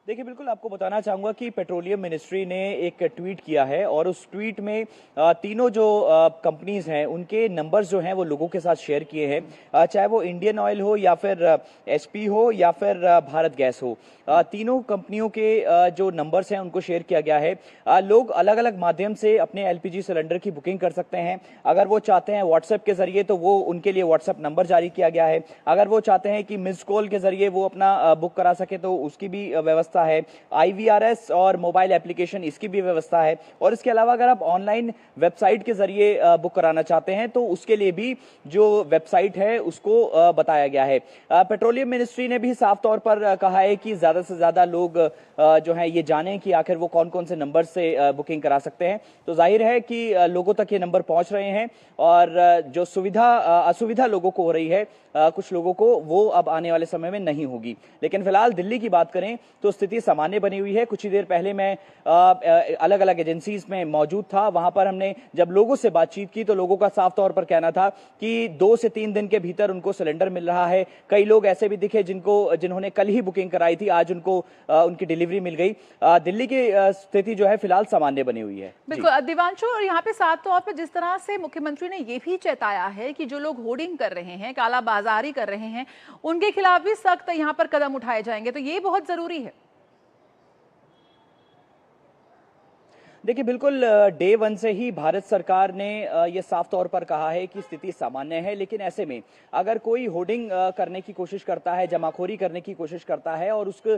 देखिए, बिल्कुल आपको बताना चाहूँगा कि पेट्रोलियम मिनिस्ट्री ने एक ट्वीट किया है और उस ट्वीट में तीनों जो कंपनीज हैं उनके नंबर्स जो हैं वो लोगों के साथ शेयर किए हैं, चाहे वो इंडियन ऑयल हो या फिर एचपी हो या फिर भारत गैस हो। तीनों कंपनियों के जो नंबर्स हैं उनको शेयर किया गया है। लोग अलग अलग माध्यम से अपने एलपीजी सिलेंडर की बुकिंग कर सकते हैं। अगर वो चाहते हैं व्हाट्सएप के जरिए तो वो उनके लिए व्हाट्सएप नंबर जारी किया गया है। अगर वो चाहते हैं कि मिस्ड कॉल के जरिए वो अपना बुक करा सके तो उसकी भी व्यवस्था है। IVRS और मोबाइल एप्लीकेशन, इसकी भी व्यवस्था है। और इसके अलावा अगर आप ऑनलाइन वेबसाइट के जरिए बुक कराना चाहते हैं तो उसके लिए भी जो वेबसाइट है उसको बताया गया है। पेट्रोलियम मिनिस्ट्री ने भी साफ तौर पर कहा है कि ज्यादा से ज्यादा लोग जो है ये जानें कि आखिर वो कौन कौन से नंबर से बुकिंग करा सकते हैं। तो जाहिर है कि लोगों तक ये नंबर पहुंच रहे हैं और जो असुविधा लोगों को हो रही है कुछ लोगों को, वो अब आने वाले समय में नहीं होगी। लेकिन फिलहाल दिल्ली की बात करें तो स्थिति सामान्य बनी हुई है। कुछ ही देर पहले मैं अलग अलग एजेंसीज में मौजूद था, वहां पर हमने जब लोगों से बातचीत की तो लोगों का साफ तौर पर कहना था कि 2 से 3 दिन के भीतर उनको सिलेंडर मिल रहा है। कई लोग ऐसे भी दिखे जिन्होंने कल ही बुकिंग कराई थी, आज उनको उनकी डिलीवरी मिल गई। दिल्ली की स्थिति जो है फिलहाल सामान्य बनी हुई है। बिल्कुल दिवांशु, और यहाँ पे साफ तौर पर जिस तरह से मुख्यमंत्री ने ये भी चेताया है कि जो लोग होर्डिंग कर रहे हैं, कालाबाजारी कर रहे हैं, उनके खिलाफ भी सख्त यहाँ पर कदम उठाए जाएंगे, तो ये बहुत जरूरी है। देखिए बिल्कुल डे वन से ही भारत सरकार ने ये साफ तौर पर कहा है कि स्थिति सामान्य है, लेकिन ऐसे में अगर कोई होर्डिंग करने की कोशिश करता है, जमाखोरी करने की कोशिश करता है और उसको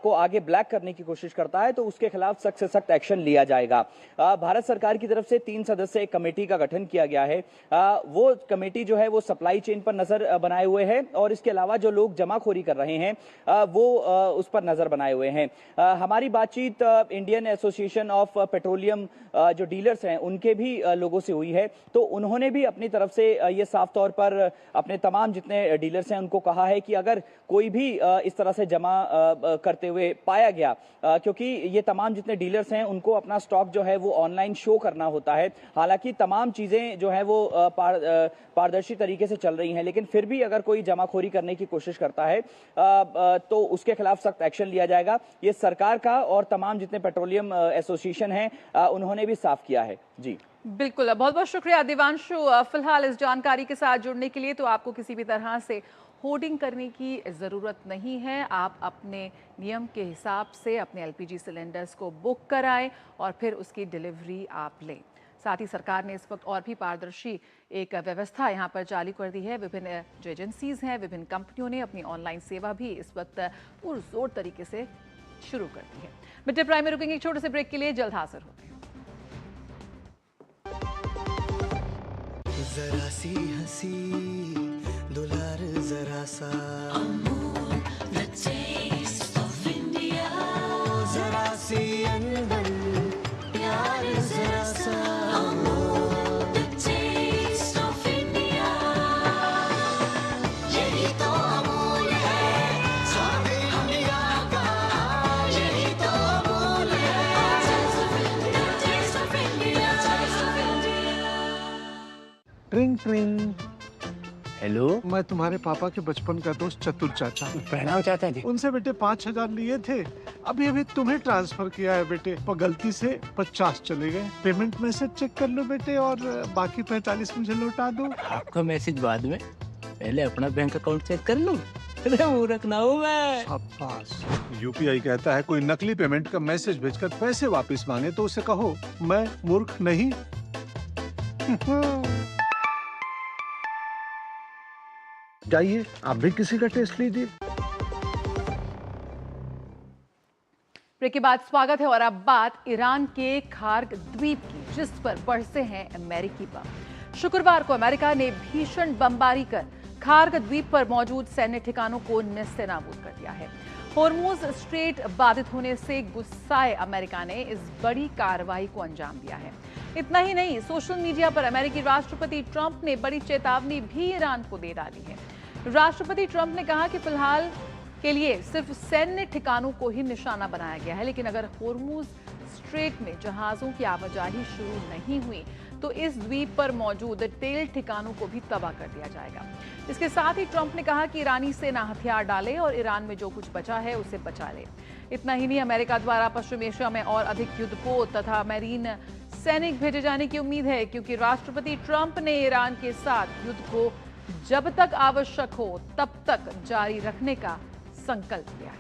को आगे ब्लैक करने की कोशिश करता है तो उसके खिलाफ सख्त से सख्त एक्शन लिया जाएगा। भारत सरकार की तरफ से 3 सदस्यीय कमेटी का गठन किया गया है। वो कमेटी जो है वो सप्लाई चेन पर नजर बनाए हुए है और इसके अलावा जो लोग जमाखोरी कर रहे हैं वो उस पर नजर बनाए हुए हैं। हमारी बातचीत इंडियन एसोसिएशन ऑफ पेट्रोलियम जो डीलर्स हैं उनके भी लोगों से हुई है, तो उन्होंने भी अपनी तरफ से ये साफ तौर पर अपने तमाम जितने डीलर्स हैं उनको कहा है कि अगर कोई भी इस तरह से जमा करते हुए पाया गया, क्योंकि ये तमाम जितने डीलर्स हैं उनको अपना स्टॉक जो है वो ऑनलाइन शो करना होता है। हालांकि तमाम चीजें जो है वो पारदर्शी तरीके से चल रही हैं, लेकिन फिर भी अगर कोई जमाखोरी करने की कोशिश करता है तो उसके खिलाफ सख्त एक्शन लिया जाएगा। ये सरकार का और तमाम जितने पेट्रोलियम एसोसिएशन हैं उन्होंने भी साफ किया है। जी बिल्कुल, बहुत बहुत शुक्रिया दिवांशु फिलहाल इस जानकारी के साथ जुड़ने के लिए। तो आपको किसी भी तरह से होर्डिंग करने की ज़रूरत नहीं है। आप अपने नियम के हिसाब से अपने एलपीजी सिलेंडर्स को बुक कराएं और फिर उसकी डिलीवरी आप लें। साथ ही सरकार ने इस वक्त और भी पारदर्शी एक व्यवस्था यहाँ पर चालू कर दी है। विभिन्न जो एजेंसीज हैं, विभिन्न कंपनियों ने अपनी ऑनलाइन सेवा भी इस वक्त पुरजोर तरीके से शुरू कर दी है। मिड डे प्राइम में रुकेंगे एक छोटे से ब्रेक के लिए, जल्द हाजिर होते हैं। जरा सी हंसी दुलार जरा सा the taste of India, जरा सी अनबन प्यार जरा सा the taste of India, यही तो अमूल है स्वाद इंडिया का, यही तो अमूल है the taste of India, taste of India। ट्रिंग ट्रिंग। हेलो, मैं तुम्हारे पापा के बचपन का दोस्त चतुर चाचा। प्रणाम चाचा जी। उनसे बेटे 5,000 लिए थे, अभी अभी तुम्हें ट्रांसफर किया है बेटे, पर गलती से 50 चले गए। पेमेंट मैसेज चेक कर लो बेटे और बाकी 45 मुझे लौटा दो। आपका मैसेज बाद में, पहले अपना बैंक अकाउंट चेक कर लूं। अरे मूर्ख ना हूं मैं। शाबाश। यूपीआई कहता है कोई नकली पेमेंट का मैसेज भेजकर पैसे वापस मांगे तो उसे कहो मैं मूर्ख नहीं। जाइए आप भी किसी का टेस्ट लीजिए। ब्रेक के बाद स्वागत है और अब बात ईरान के खार्ग द्वीप की, जिस पर बरसे हैं अमेरिकी बम। शुक्रवार को अमेरिका ने भीषण बमबारी कर खार्ग द्वीप पर मौजूद सैन्य ठिकानों को नेस्तनाबूद कर दिया है। होर्मुज स्ट्रेट बाधित होने से गुस्साए अमेरिका ने इस बड़ी कार्रवाई को अंजाम दिया है। इतना ही नहीं, सोशल मीडिया पर अमेरिकी राष्ट्रपति ट्रंप ने बड़ी चेतावनी भी ईरान को दे डाली है। राष्ट्रपति ट्रंप ने कहा कि फिलहाल के लिए सिर्फ सैन्य ठिकानों को ही निशाना बनाया गया है, लेकिन अगर होर्मुज स्ट्रेट में जहाजों की आवाजाही शुरू नहीं हुई तो इस द्वीप पर मौजूद तेल ठिकानों को भी तबाह कर दिया जाएगा। इसके साथ ही ट्रंप ने कहा कि ईरानी सेना हथियार डाले और ईरान में जो कुछ बचा है उसे बचा ले। इतना ही नहीं, अमेरिका द्वारा पश्चिम एशिया में और अधिक युद्धपोत तथा मैरीन सैनिक भेजे जाने की उम्मीद है, क्योंकि राष्ट्रपति ट्रंप ने ईरान के साथ युद्ध को जब तक आवश्यक हो तब तक जारी रखने का संकल्प लिया है।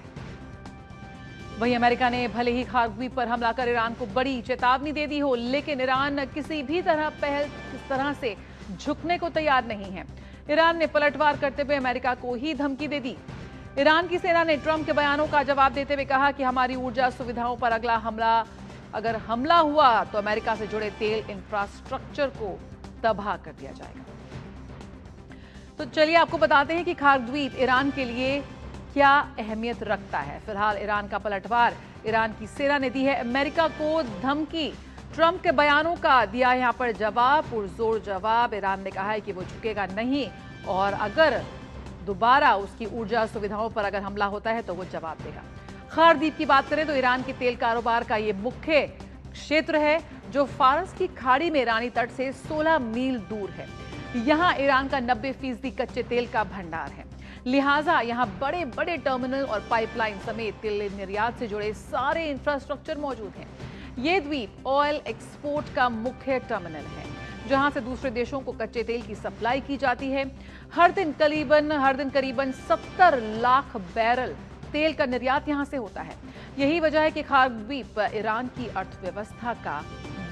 वहीं अमेरिका ने भले ही खार्ग द्वीप पर हमला कर ईरान को बड़ी चेतावनी दे दी हो, लेकिन ईरान किसी भी तरह से झुकने को तैयार नहीं है। ईरान ने पलटवार करते हुए अमेरिका को ही धमकी दे दी। ईरान की सेना ने ट्रंप के बयानों का जवाब देते हुए कहा कि हमारी ऊर्जा सुविधाओं पर अगर हमला हुआ तो अमेरिका से जुड़े तेल इंफ्रास्ट्रक्चर को तबाह कर दिया जाएगा। तो चलिए आपको बताते हैं कि खार्ग द्वीप ईरान के लिए क्या अहमियत रखता है। फिलहाल ईरान का पलटवार, ईरान की सेना ने दी है अमेरिका को धमकी। ट्रंप के बयानों का दिया यहाँ पर जवाब, पुरजोर जवाब। ईरान ने कहा है कि वो झुकेगा नहीं और अगर दोबारा उसकी ऊर्जा सुविधाओं पर अगर हमला होता है तो वो जवाब देगा। खार्ग द्वीप की बात करें तो ईरान के तेल कारोबार का ये मुख्य क्षेत्र है, जो फारस की खाड़ी में ईरानी तट से 16 मील दूर है। यहाँ ईरान का 90% कच्चे तेल का भंडार है, लिहाजा यहाँ बड़े बड़े टर्मिनल और पाइपलाइन समेत तेल निर्यात से जुड़े सारे इंफ्रास्ट्रक्चर मौजूद हैं। ये द्वीप ऑयल एक्सपोर्ट का मुख्य टर्मिनल है, जहां से दूसरे देशों को कच्चे तेल की सप्लाई की जाती है। हर दिन करीबन 70 लाख बैरल तेल का निर्यात यहां से होता है। यही वजह है कि खार्ग द्वीप ईरान की अर्थव्यवस्था का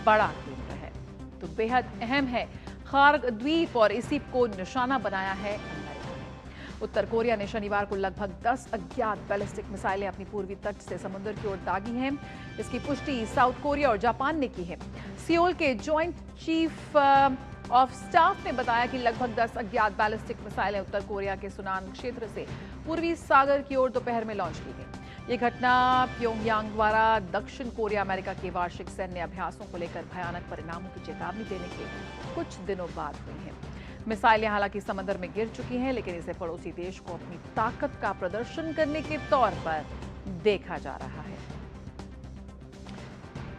बड़ा केंद्र है। तो बेहद अहम है खार्ग द्वीप और इसी को निशाना बनाया है अमेरिका ने। उत्तर कोरिया ने शनिवार को लगभग 10 अज्ञात बैलिस्टिक मिसाइलें अपनी पूर्वी तट से समुद्र की ओर दागी हैं। इसकी पुष्टि साउथ कोरिया और जापान ने की है। सियोल के जॉइंट चीफ ऑफ स्टाफ ने बताया कि लगभग 10 अज्ञात बैलिस्टिक मिसाइलें उत्तर कोरिया के सुनान क्षेत्र से पूर्वी सागर की ओर दोपहर में लॉन्च की गई। ये घटना प्योंगयांग द्वारा दक्षिण कोरिया अमेरिका के वार्षिक सैन्य अभ्यासों को लेकर भयानक परिणामों की चेतावनी देने के कुछ दिनों बाद हुई है। मिसाइलें हालांकि समंदर में गिर चुकी हैं, लेकिन इसे पड़ोसी देश को अपनी ताकत का प्रदर्शन करने के तौर पर देखा जा रहा है।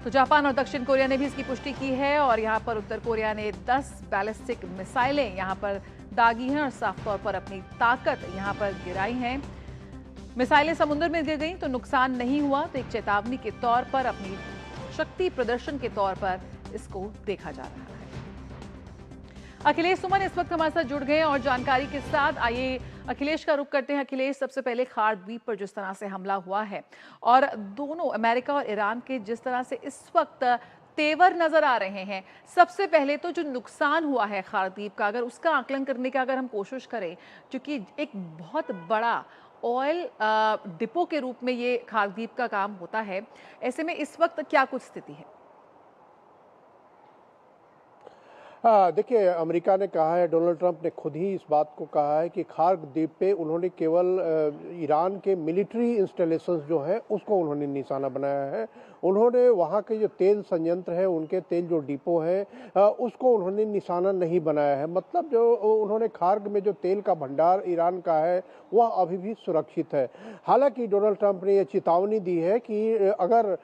तो जापान और दक्षिण कोरिया ने भी इसकी पुष्टि की है और यहां पर उत्तर कोरिया ने 10 बैलिस्टिक मिसाइलें यहां पर दागी हैं और साफ तौर पर अपनी ताकत यहां पर गिराई हैं। मिसाइलें समुद्र में गिर गई तो नुकसान नहीं हुआ, तो एक चेतावनी के तौर पर, अपनी शक्ति प्रदर्शन के तौर पर इसको देखा जा रहा है। अखिलेश सुमन इस वक्त हमारे साथ जुड़ गए और जानकारी के साथ आइए अखिलेश का रुख करते हैं। अखिलेश, सबसे पहले खार्ग द्वीप पर जिस तरह से हमला हुआ है और दोनों अमेरिका और ईरान के जिस तरह से इस वक्त तेवर नजर आ रहे हैं, सबसे पहले तो जो नुकसान हुआ है खार्ग द्वीप का, अगर उसका आकलन करने का अगर हम कोशिश करें, क्योंकि एक बहुत बड़ा ऑयल डिपो के रूप में ये खार्ग द्वीप का काम होता है, ऐसे में इस वक्त क्या कुछ स्थिति है? देखिए, अमेरिका ने कहा है, डोनाल्ड ट्रंप ने खुद ही इस बात को कहा है कि खार्ग द्वीप पे उन्होंने केवल ईरान के मिलिट्री इंस्टॉलेशंस जो है उसको उन्होंने निशाना बनाया है। उन्होंने वहाँ के जो तेल संयंत्र है, उनके तेल जो डिपो है, उसको उन्होंने निशाना नहीं बनाया है। मतलब जो उन्होंने खार्ग में जो तेल का भंडार ईरान का है वह अभी भी सुरक्षित है। हालांकि डोनाल्ड ट्रंप ने यह चेतावनी दी है कि अगर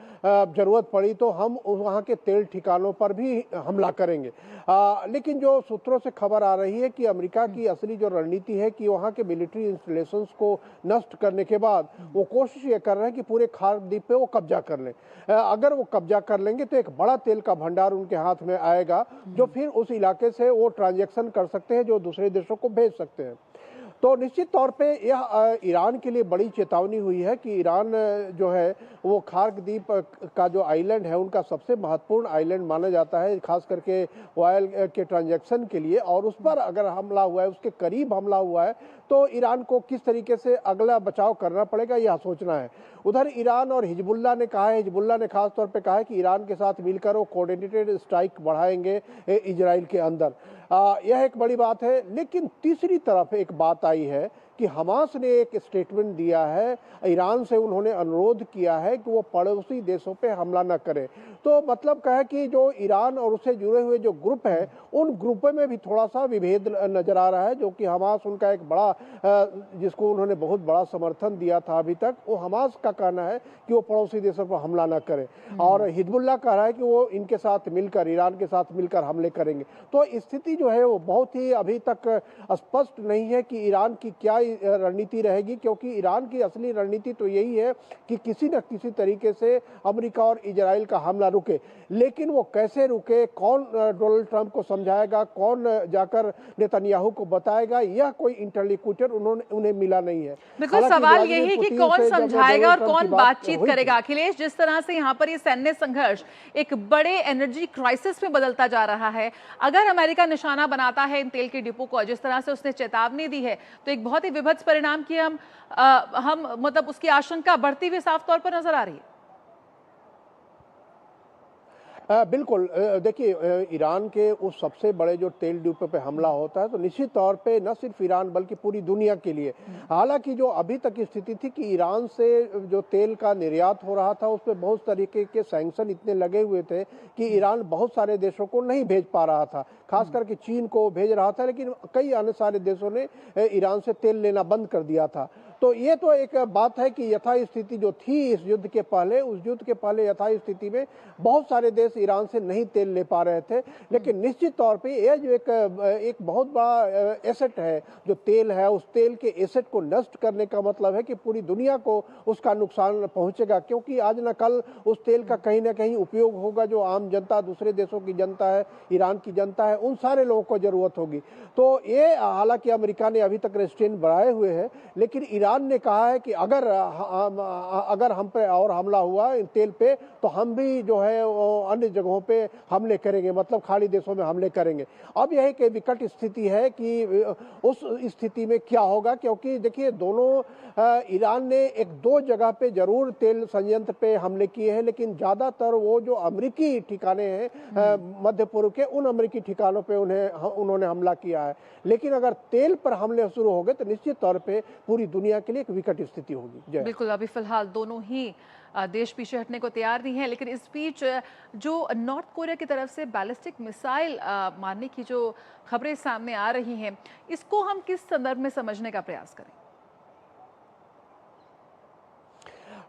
जरूरत पड़ी तो हम वहाँ के तेल ठिकानों पर भी हमला करेंगे। लेकिन जो सूत्रों से खबर आ रही है कि अमेरिका की असली जो रणनीति है कि वहाँ के मिलिट्री इंस्टॉलेशंस को नष्ट करने के बाद वो कोशिश ये कर रहे हैं कि पूरे खार्ग द्वीप पे वो कब्जा कर लें। अगर वो कब्जा कर लेंगे तो एक बड़ा तेल का भंडार उनके हाथ में आएगा, जो फिर उस इलाके से वो ट्रांजैक्शन कर सकते हैं, जो दूसरे देशों को भेज सकते हैं। तो निश्चित तौर पे यह ईरान के लिए बड़ी चेतावनी हुई है कि ईरान जो है वो खार्ग द्वीप का जो आइलैंड है उनका सबसे महत्वपूर्ण आइलैंड माना जाता है, खास करके ऑयल के ट्रांजैक्शन के लिए, और उस पर अगर हमला हुआ है, उसके करीब हमला हुआ है, तो ईरान को किस तरीके से अगला बचाव करना पड़ेगा यह सोचना है। उधर ईरान और हिजबुल्ला ने कहा है, हिजबुल्ला ने खास तौर पे कहा है कि ईरान के साथ मिलकर वो कोऑर्डिनेटेड स्ट्राइक बढ़ाएंगे इजराइल के अंदर। यह एक बड़ी बात है। लेकिन तीसरी तरफ एक बात आई है कि हमास ने एक स्टेटमेंट दिया है, ईरान से उन्होंने अनुरोध किया है कि वो पड़ोसी देशों पे हमला न करे। तो मतलब क्या है कि जो ईरान और उससे जुड़े हुए जो ग्रुप है, उन ग्रुपों में भी थोड़ा सा विभेद नजर आ रहा है, जो कि हमास उनका एक बड़ा, जिसको उन्होंने बहुत बड़ा समर्थन दिया था अभी तक, वो हमास का कहना है कि वो पड़ोसी देशों पर हमला न करे, और हिजबुल्ला कह रहा है कि वो इनके साथ मिलकर, ईरान के साथ मिलकर हमले करेंगे। तो स्थिति जो है वो बहुत ही अभी तक स्पष्ट नहीं है कि ईरान की क्या रणनीति रहेगी, क्योंकि ईरान की असली रणनीति तो यही है कि किसी न किसी तरीके से अमेरिका और इजराइल का हमला रुके। लेकिन वो कैसे रुके, कौन डोनाल्ड ट्रंप को समझाएगा, कौन जाकर नेतन्याहू को बताएगा, यह कोई इंटरलोक्यूटर उन्हें मिला नहीं है। बिल्कुल, सवाल यही है कि कौन समझाएगा और कौन बातचीत करेगा। अखिलेश, जिस तरह से यहाँ पर ये सैन्य संघर्ष एक बड़े एनर्जी क्राइसिस में बदलता जा रहा है, अगर अमेरिका निशाना बनाता है इन तेल के डिपो को, जिस तरह से उसने चेतावनी दी है, तो एक बहुत ही विभत्स परिणाम की हम मतलब उसकी आशंका बढ़ती हुई साफ तौर पर नजर आ रही है। बिल्कुल, देखिए, ईरान के उस सबसे बड़े जो तेल डिपो पे हमला होता है तो निश्चित तौर पे न सिर्फ ईरान बल्कि पूरी दुनिया के लिए, हालांकि जो अभी तक की स्थिति थी कि ईरान से जो तेल का निर्यात हो रहा था उस पर बहुत तरीके के सैंक्शन इतने लगे हुए थे कि ईरान बहुत सारे देशों को नहीं भेज पा रहा था, खास करके चीन को भेज रहा था, लेकिन कई अन्य सारे देशों ने ईरान से तेल लेना बंद कर दिया था। तो ये तो एक बात है कि यथा स्थिति जो थी इस युद्ध के पहले, उस युद्ध के पहले यथा स्थिति में बहुत सारे देश ईरान से नहीं तेल ले पा रहे थे। लेकिन निश्चित तौर पे ये जो एक बहुत बड़ा एसेट है जो तेल है, उस तेल के एसेट को नष्ट करने का मतलब है कि पूरी दुनिया को उसका नुकसान पहुंचेगा, क्योंकि आज न कल उस तेल का कहीं ना कहीं उपयोग होगा। जो आम जनता, दूसरे देशों की जनता है, ईरान की जनता है, उन सारे लोगों को जरूरत होगी। तो ये हालांकि अमेरिका ने अभी तक रेस्ट्रेंट बढ़ाए हुए हैं, लेकिन ईरान ईरान ने कहा है कि अगर हम पे और हमला हुआ इन तेल पे तो हम भी जो है वो अन्य जगहों पे हमले करेंगे, मतलब खाड़ी देशों में हमले करेंगे। अब यह एक विकट स्थिति है कि उस स्थिति में क्या होगा, क्योंकि देखिए दोनों ईरान ने एक दो जगह पे जरूर तेल संयंत्र पे हमले किए हैं, लेकिन ज्यादातर वो जो अमेरिकी ठिकाने हैं मध्य पूर्व के, उन अमेरिकी ठिकानों पे उन्होंने हमला किया है। लेकिन अगर तेल पर हमले शुरू हो गए तो निश्चित तौर पे पूरी दुनिया के लिए एक विकट स्थिति होगी। बिल्कुल, अभी फिलहाल दोनों ही देश पीछे हटने को तैयार नहीं है, लेकिन इस बीच जो नॉर्थ कोरिया की तरफ से बैलिस्टिक मिसाइल मारने की जो खबरें सामने आ रही हैं, इसको हम किस संदर्भ में समझने का प्रयास करें?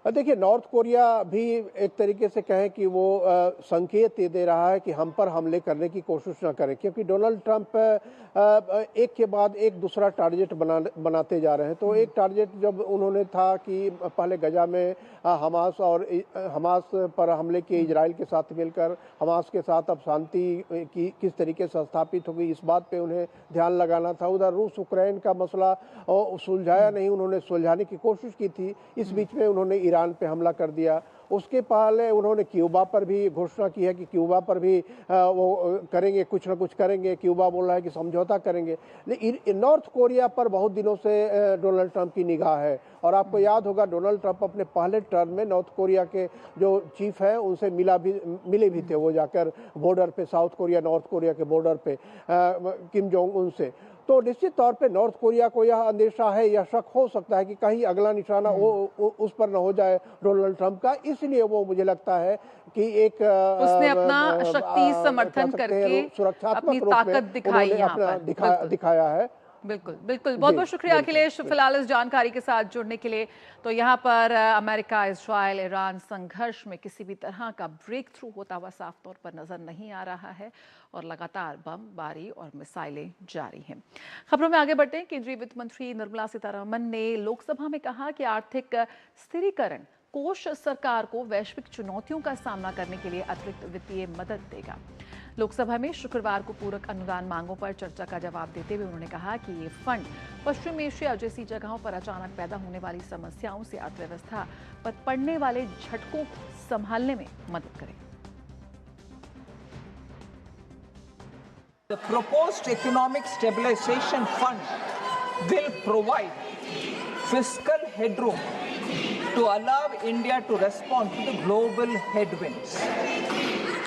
देखिए, नॉर्थ कोरिया भी एक तरीके से कहें कि वो संकेत दे रहा है कि हम पर हमले करने की कोशिश ना करें, क्योंकि डोनाल्ड ट्रंप एक के बाद एक दूसरा टारगेट बनाते जा रहे हैं। तो एक टारगेट जब उन्होंने था कि पहले गजा में हमास पर हमले किए, इजराइल के साथ मिलकर हमास के साथ अब शांति की किस तरीके से स्थापित होगी, इस बात पे उन्हें ध्यान लगाना था। उधर रूस यूक्रेन का मसला सुलझाया नहीं, उन्होंने सुलझाने की कोशिश की थी, इस बीच में उन्होंने ईरान पे हमला कर दिया। उसके पहले उन्होंने क्यूबा पर भी घोषणा की है कि क्यूबा पर भी वो करेंगे, कुछ ना कुछ करेंगे। क्यूबा बोल रहा है कि समझौता करेंगे। लेकिन नॉर्थ कोरिया पर बहुत दिनों से डोनाल्ड ट्रंप की निगाह है, और आपको याद होगा डोनाल्ड ट्रंप अपने पहले टर्म में नॉर्थ कोरिया के जो चीफ हैं उनसे मिले भी थे, वो जाकर बॉर्डर पे, साउथ कोरिया नॉर्थ कोरिया के बॉर्डर पे किम जोंग उन से। तो निश्चित तौर पे नॉर्थ कोरिया को यह अंदेशा है या शक हो सकता है कि कहीं अगला निशाना उस पर न हो जाए डोनाल्ड ट्रंप का, इसलिए वो मुझे लगता है कि एक उसने अपना शक्ति समर्थन करके अपनी ताकत दिखाई यहाँ पर दिखाया है। बिल्कुल बिल्कुल, बहुत बहुत शुक्रिया अखिलेश फिलहाल इस जानकारी के साथ जुड़ने के लिए। तो यहाँ पर अमेरिका, इजराइल, ईरान संघर्ष में किसी भी तरह का ब्रेक थ्रू होता हुआ साफ तौर पर नजर नहीं आ रहा है, और लगातार बमबारी और मिसाइलें जारी हैं। खबरों में आगे बढ़ते हैं। केंद्रीय वित्त मंत्री निर्मला सीतारमण ने लोकसभा में कहा कि आर्थिक स्थिरीकरण कोष सरकार को वैश्विक चुनौतियों का सामना करने के लिए अतिरिक्त वित्तीय मदद देगा। लोकसभा में शुक्रवार को पूरक अनुदान मांगों पर चर्चा का जवाब देते हुए उन्होंने कहा कि ये फंड पश्चिम एशिया जैसी जगहों पर अचानक पैदा होने वाली समस्याओं से अर्थव्यवस्था पर पड़ने वाले झटकों को संभालने में मदद करेगा। The proposed economic stabilization fund will provide fiscal headroom to allow India to respond to the global headwinds,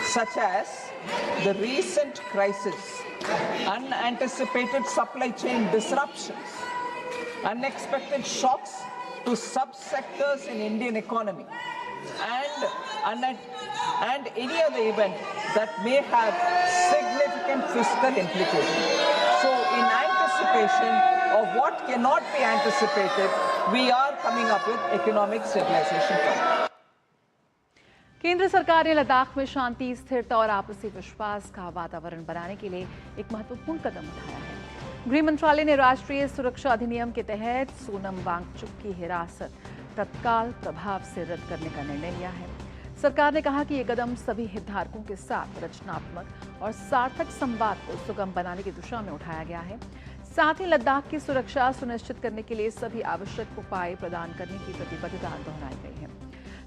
such as the recent crisis, unanticipated supply chain disruptions, unexpected shocks to subsectors in Indian economy, and any other event that may have significant fiscal implications. So, in anticipation of what cannot be anticipated, we are coming up with economic stabilization fund. केंद्र सरकार ने लद्दाख में शांति, स्थिरता और आपसी विश्वास का वातावरण बनाने के लिए एक महत्वपूर्ण कदम उठाया है। गृह मंत्रालय ने राष्ट्रीय सुरक्षा अधिनियम के तहत सोनम वांगचुक की हिरासत तत्काल प्रभाव से रद्द करने का निर्णय लिया है। सरकार ने कहा कि ये कदम सभी हितधारकों के साथ रचनात्मक और सार्थक संवाद को सुगम बनाने की दिशा में उठाया गया है। साथ ही लद्दाख की सुरक्षा सुनिश्चित करने के लिए सभी आवश्यक उपाय प्रदान करने की प्रतिबद्धता दोहराई गई है।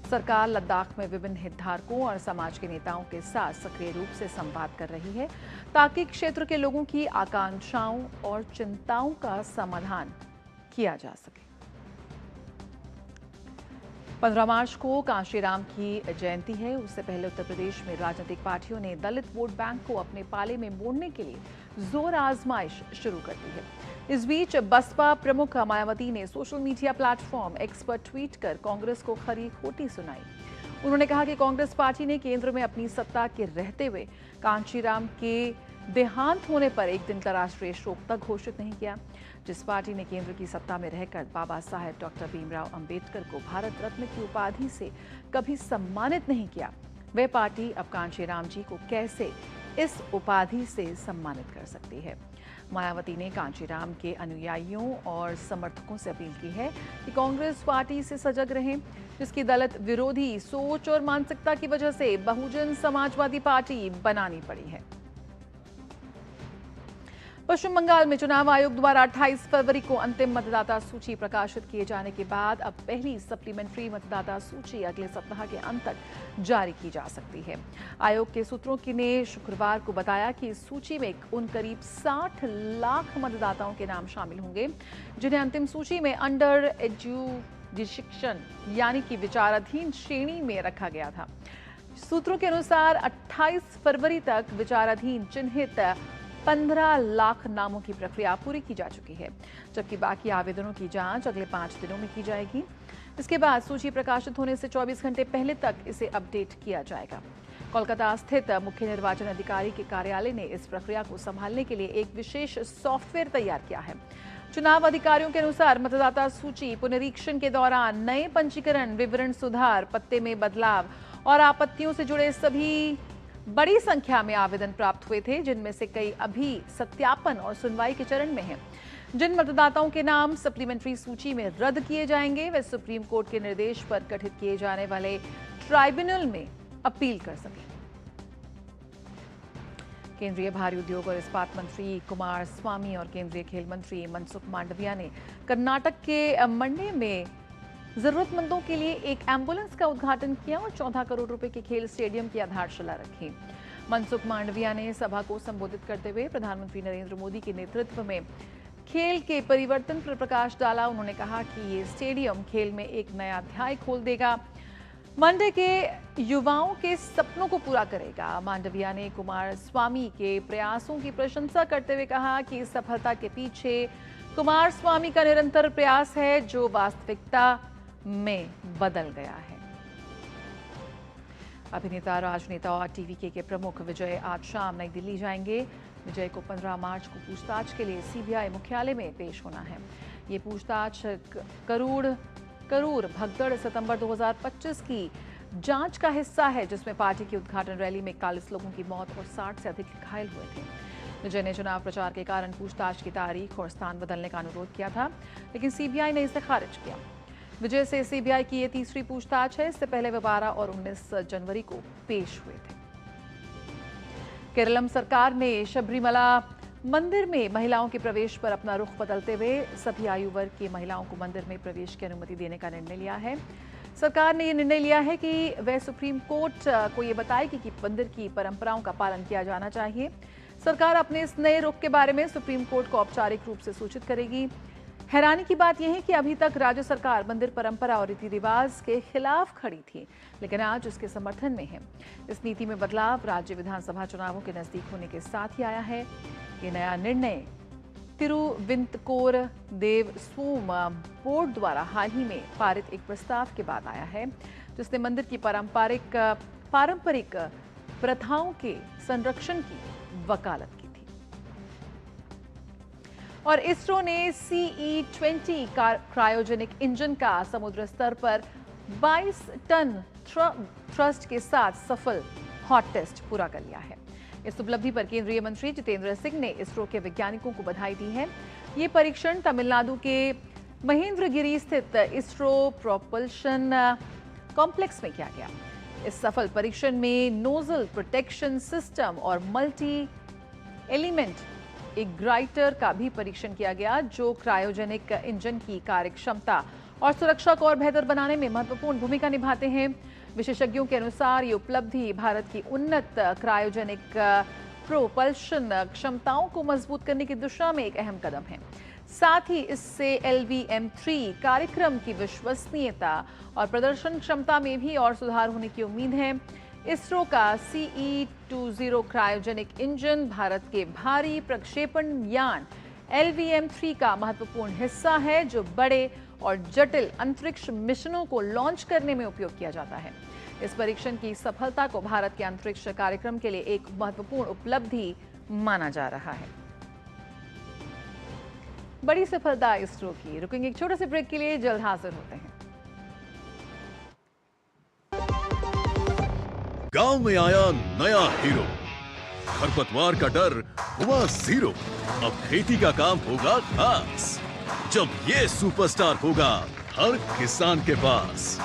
सरकार लद्दाख में विभिन्न हितधारकों और समाज के नेताओं के साथ सक्रिय रूप से संवाद कर रही है, ताकि क्षेत्र के लोगों की आकांक्षाओं और चिंताओं का समाधान किया जा सके। 15 मार्च को कांशीराम की जयंती है। उससे पहले उत्तर प्रदेश में राजनीतिक पार्टियों ने दलित वोट बैंक को अपने पाले में मोड़ने के लिए जोर आजमाइश शुरू कर दी है। इस बीच बसपा प्रमुख मायावती ने सोशल मीडिया प्लेटफॉर्म एक्स पर ट्वीट कर कांग्रेस को खरी खोटी सुनाई। उन्होंने कहा कि कांग्रेस पार्टी ने केंद्र में अपनी सत्ता के रहते हुए कांशीराम के देहांत होने पर एक दिन का राष्ट्रीय शोक तक घोषित नहीं किया। जिस पार्टी ने केंद्र की सत्ता में रहकर बाबा साहेब डॉक्टर भीमराव अंबेडकर को भारत रत्न की उपाधि से कभी सम्मानित नहीं किया, वह पार्टी अब कांशीराम जी को कैसे इस उपाधि से सम्मानित कर सकती है। मायावती ने कांशीराम के अनुयायियों और समर्थकों से अपील की है कि कांग्रेस पार्टी से सजग रहें, जिसकी दलित विरोधी सोच और मानसिकता की वजह से बहुजन समाजवादी पार्टी बनानी पड़ी है। पश्चिम बंगाल में चुनाव आयोग द्वारा 28 फरवरी को अंतिम मतदाता सूची प्रकाशित किए जाने के बाद अब पहली सप्लीमेंट्री मतदाता सूची अगले सप्ताह के अंत तक जारी की जा सकती है। आयोग के सूत्रों ने शुक्रवार को बताया कि इस सूची में उन करीब 60 लाख मतदाताओं के नाम शामिल होंगे जिन्हें अंतिम सूची में अंडर एजुकेशन यानी कि विचाराधीन श्रेणी में रखा गया था। सूत्रों के अनुसार 28 फरवरी तक विचाराधीन चिन्हित 15 लाख नामों की प्रक्रिया पूरी की जा चुकी है, जबकि बाकी आवेदनों की जांच अगले 5 दिनों में की जाएगी। इसके बाद सूची प्रकाशित होने से 24 घंटे पहले तक इसे अपडेट किया जाएगा। कोलकाता स्थित मुख्य निर्वाचन अधिकारी के कार्यालय ने इस प्रक्रिया को संभालने के लिए एक विशेष सॉफ्टवेयर तैयार किया है। चुनाव अधिकारियों के अनुसार मतदाता सूची पुनरीक्षण के दौरान नए पंजीकरण, विवरण सुधार, पत्ते में बदलाव और आपत्तियों से जुड़े सभी बड़ी संख्या में आवेदन प्राप्त हुए थे, जिनमें से कई अभी सत्यापन और सुनवाई के चरण में हैं। जिन मतदाताओं के नाम सप्लीमेंट्री सूची में रद्द किए जाएंगे वे सुप्रीम कोर्ट के निर्देश पर गठित किए जाने वाले ट्राइब्यूनल में अपील कर सकें। केंद्रीय भारी उद्योग और इस्पात मंत्री कुमार स्वामी और केंद्रीय खेल मंत्री मनसुख मांडविया ने कर्नाटक के मंडी में जरूरतमंदों के लिए एक एम्बुलेंस का उद्घाटन किया और 14 करोड़ रुपए के खेल स्टेडियम की आधारशिला रखी। मनसुख मांडविया ने सभा को संबोधित करते हुए प्रधानमंत्री नरेंद्र मोदी के नेतृत्व में खेल के परिवर्तन पर प्रकाश डाला। उन्होंने कहा कि ये स्टेडियम खेल में एक नया अध्याय खोल देगा, मंडी के युवाओं के सपनों को पूरा करेगा। मांडविया ने कुमार स्वामी के प्रयासों की प्रशंसा करते हुए कहा कि इस सफलता के पीछे कुमार स्वामी का निरंतर प्रयास है जो वास्तविकता में बदल गया है। अभिनेता, राजनेता और टीवीके के प्रमुख विजय आज शाम नई दिल्ली जाएंगे। विजय को 15 मार्च को पूछताछ के लिए सीबीआई मुख्यालय में पेश होना है। ये पूछताछ करूर भगदड़ सितंबर 2025 की जांच का हिस्सा है, जिसमें पार्टी की उद्घाटन रैली में 41 लोगों की मौत और 60 से अधिक घायल हुए थे। विजय ने चुनाव प्रचार के कारण पूछताछ की तारीख और स्थान बदलने का अनुरोध किया था, लेकिन सीबीआई ने इसे खारिज किया। विजय से सीबीआई की ये तीसरी पूछताछ है। इससे पहले वे 12 और 19 जनवरी को पेश हुए थे। केरलम सरकार ने शबरीमला मंदिर में महिलाओं के प्रवेश पर अपना रुख बदलते हुए सभी आयु वर्ग की महिलाओं को मंदिर में प्रवेश की अनुमति देने का निर्णय लिया है। सरकार ने यह निर्णय लिया है कि वह सुप्रीम कोर्ट को ये बताएगी कि मंदिर की परंपराओं का पालन किया जाना चाहिए। सरकार अपने इस नए रुख के बारे में सुप्रीम कोर्ट को औपचारिक रूप से सूचित करेगी। हैरानी की बात यह है कि अभी तक राज्य सरकार मंदिर परंपरा और रीति रिवाज के खिलाफ खड़ी थी, लेकिन आज उसके समर्थन में है। इस नीति में बदलाव राज्य विधानसभा चुनावों के नजदीक होने के साथ ही आया है। ये नया निर्णय तिरुविंतकोर देवस्वम बोर्ड द्वारा हाल ही में पारित एक प्रस्ताव के बाद आया है, जिसने मंदिर की पारंपरिक प्रथाओं के संरक्षण की वकालत की थी। और इसरो ने CE-20 क्रायोजेनिक इंजन का समुद्र स्तर पर 22 टन थ्रस्ट के साथ सफल हॉट टेस्ट पूरा कर लिया है। इस उपलब्धि पर केंद्रीय मंत्री जितेंद्र सिंह ने इसरो के वैज्ञानिकों को बधाई दी है। ये परीक्षण तमिलनाडु के महेंद्रगिरी स्थित इसरो प्रोपल्शन कॉम्प्लेक्स में किया गया। इस सफल परीक्षण में नोजल प्रोटेक्शन सिस्टम और मल्टी एलिमेंट इग्नाइटर का भी परीक्षण किया गया, जो क्रायोजेनिक इंजन की कार्यक्षमता और सुरक्षा को और बेहतर बनाने में महत्वपूर्ण भूमिका निभाते हैं। विशेषज्ञों के अनुसार ये उपलब्धि भारत की उन्नत क्रायोजेनिक प्रोपल्शन क्षमताओं को मजबूत करने की दिशा में एक अहम कदम है। साथ ही इससे LVM-3 कार्यक्रम की विश्वसनीयता और प्रदर्शन क्षमता में भी और सुधार होने की उम्मीद है। इसरो का CE-20 क्रायोजेनिक इंजन भारत के भारी प्रक्षेपण यान LVM-3 का महत्वपूर्ण हिस्सा है, जो बड़े और जटिल अंतरिक्ष मिशनों को लॉन्च करने में उपयोग किया जाता है। इस परीक्षण की सफलता को भारत के अंतरिक्ष कार्यक्रम के लिए एक महत्वपूर्ण उपलब्धि माना जा रहा है। बड़ी सफलता इसरो की। रुकेंगे एक छोटे से ब्रेक के लिए, जल्द हाजिर होते हैं। गांव में आया नया हीरो, खरपतवार का डर हुआ जीरो। अब खेती का काम होगा खास, जब ये सुपरस्टार होगा हर किसान के पास।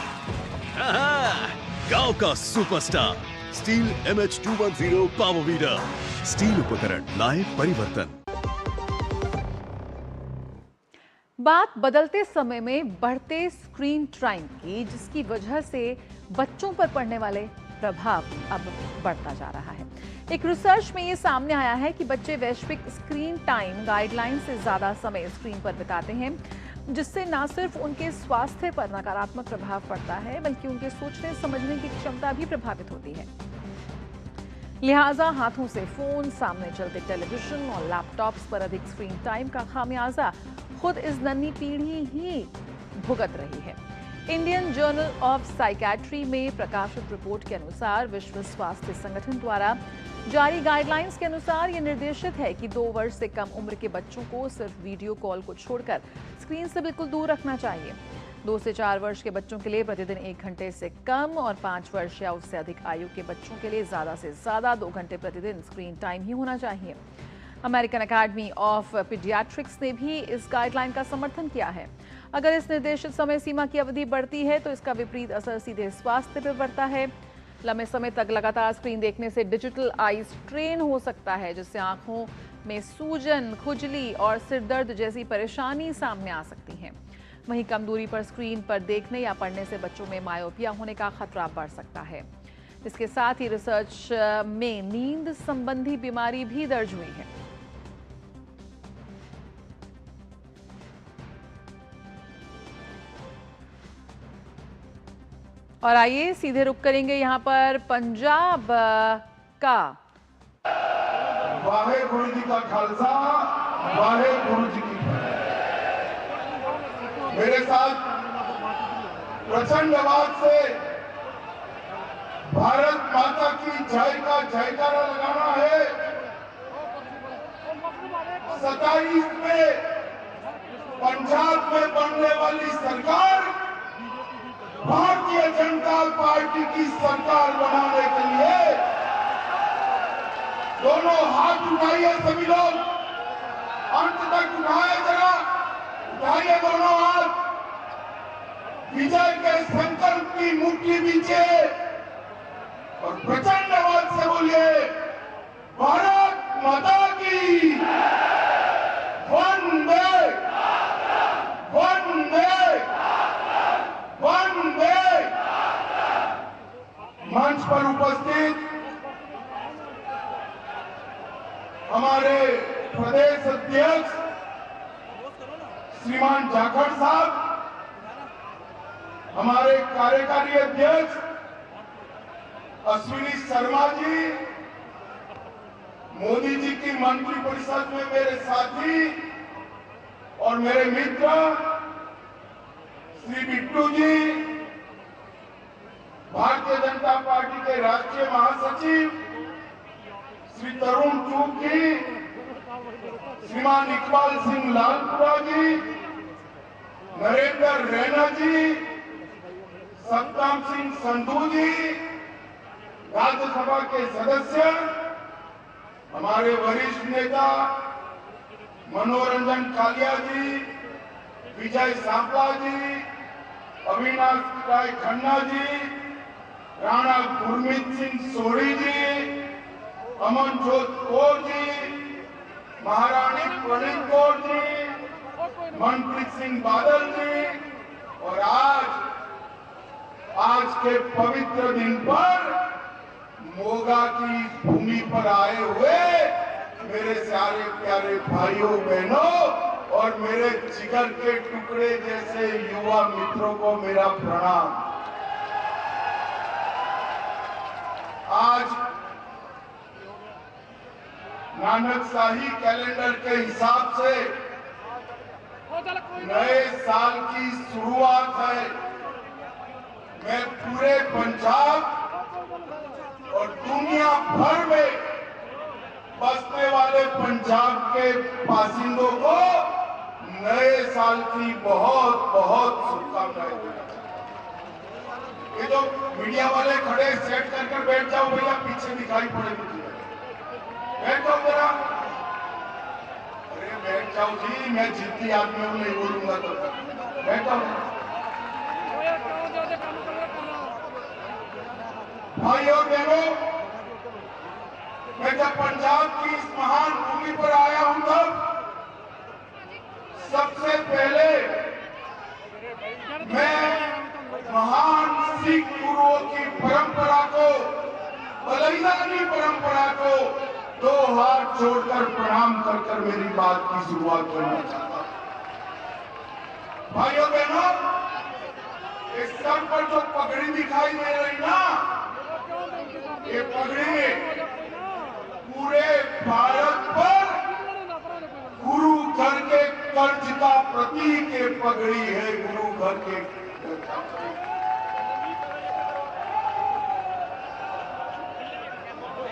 गांव का superstar steel MH210 power weeder. Steel उपकरण लाए परिवर्तन। बात बदलते समय में बढ़ते स्क्रीन टाइम की, जिसकी वजह से बच्चों पर पड़ने वाले प्रभाव अब बढ़ता जा रहा है। एक रिसर्च में ये सामने आया है कि बच्चे वैश्विक स्क्रीन टाइम गाइडलाइन से ज्यादा समय स्क्रीन पर बिताते हैं, जिससे न सिर्फ उनके स्वास्थ्य पर नकारात्मक प्रभाव पड़ता है, बल्कि उनके सोचने समझने की क्षमता भी प्रभावित होती है। लिहाजा हाथों से फोन, सामने चलते टेलीविजन और लैपटॉप्स पर अधिक स्क्रीन टाइम का खामियाजा खुद इस नन्ही पीढ़ी ही भुगत रही है। इंडियन जर्नल ऑफ साइकियाट्री में प्रकाशित रिपोर्ट के अनुसार विश्व स्वास्थ्य संगठन द्वारा जारी गाइडलाइंस के अनुसार यह निर्देशित है कि 2 वर्ष से कम उम्र के बच्चों को सिर्फ वीडियो कॉल को छोड़कर स्क्रीन से बिल्कुल दूर रखना चाहिए। 2 से 4 वर्ष के बच्चों के लिए प्रतिदिन 1 घंटे से कम और 5 वर्ष या उससे अधिक आयु के बच्चों के लिए ज्यादा से ज्यादा 2 घंटे प्रतिदिन स्क्रीन टाइम ही होना चाहिए। अमेरिकन अकेडमी ऑफ पीडियाट्रिक्स ने भी इस गाइडलाइन का समर्थन किया है। अगर इस निर्देशित समय सीमा की अवधि बढ़ती है तो इसका विपरीत असर सीधे स्वास्थ्य पर पड़ता है। लंबे समय तक लगातार स्क्रीन देखने से डिजिटल आई स्ट्रेन हो सकता है, जिससे आंखों में सूजन, खुजली और सिरदर्द जैसी परेशानी सामने आ सकती है। वहीं कम दूरी पर स्क्रीन पर देखने या पढ़ने से बच्चों में मायोपिया होने का खतरा बढ़ सकता है। इसके साथ ही रिसर्च में नींद संबंधी बीमारी भी दर्ज हुई है। और आइए सीधे रुक करेंगे यहाँ पर पंजाब का। वाहे गुरु जी का खालसा, वाहे गुरु जी की फतेह। मेरे साथ प्रचंड आवाज से भारत माता की जय का जयकारा लगाना है। 27 में पंजाब में बनने वाली सरकार भारतीय जनता पार्टी की सरकार बनाने के लिए दोनों हाथ उठाइए सभी लोग, अंत तक उठाए, जरा उठाइए दोनों हाथ, विजय के संकल्प की मुट्ठी बीचे और प्रचंड आवाज से बोलिए भारत माता की वंदे वंदे वंदे। मंच पर उपस्थित हमारे प्रदेश अध्यक्ष श्रीमान जाखड़ साहब, हमारे कार्यकारी अध्यक्ष अश्विनी शर्मा जी, मोदी जी की मंत्रिपरिषद में मेरे साथी और मेरे मित्र श्री बिट्टू जी, भारतीय जनता पार्टी के राष्ट्रीय महासचिव श्री तरुण चूग जी, श्रीमान इकबाल सिंह लालपुरा जी, नरेंद्र रैना जी, सतनाम सिंह संधू जी, राज्यसभा के सदस्य, हमारे वरिष्ठ नेता मनोरंजन कालिया जी, विजय सांपला जी, अविनाश राय खन्ना जी, राणा गुरमीत सिंह सोढ़ी जी, अमनजोत कौर जी, महारानी प्रणीत कौर जी, मनप्रीत सिंह बादल जी, और आज के पवित्र दिन पर मोगा की भूमि पर आए हुए मेरे सारे प्यारे भाइयों बहनों और मेरे जिगर के टुकड़े जैसे युवा मित्रों को मेरा प्रणाम। आज नानक शाही कैलेंडर के हिसाब से नए साल की शुरुआत है। मैं पूरे पंजाब और दुनिया भर में बसने वाले पंजाब के बासिंदों को नए साल की बहुत बहुत शुभकामनाएं देता हूं। ये जो मीडिया वाले खड़े सेट कर बैठ जाओ भैया, पीछे दिखाई पड़े मुझे, बैठ जाओ जरा। अरे बैठ जाओ जी, मैं जिद्दी आदमी हूं, नहीं बोलूंगा तो बैठ जाओ। भाइयों और बहनों, मैं जब पंजाब की इस महान भूमि पर आया हूं तब सबसे पहले मैं महान सिख गुरुओं की परंपरा को, बलिदानी परंपरा को दो हाथ जोड़कर प्रणाम कर कर मेरी बात की शुरुआत करना चाहता हूं। भाइयों बहनों, इस सर पर जो पगड़ी दिखाई दे रही ना, ये पगड़ी पूरे भारत पर गुरु घर के कर्ज का प्रतीक ये पगड़ी है। गुरु घर के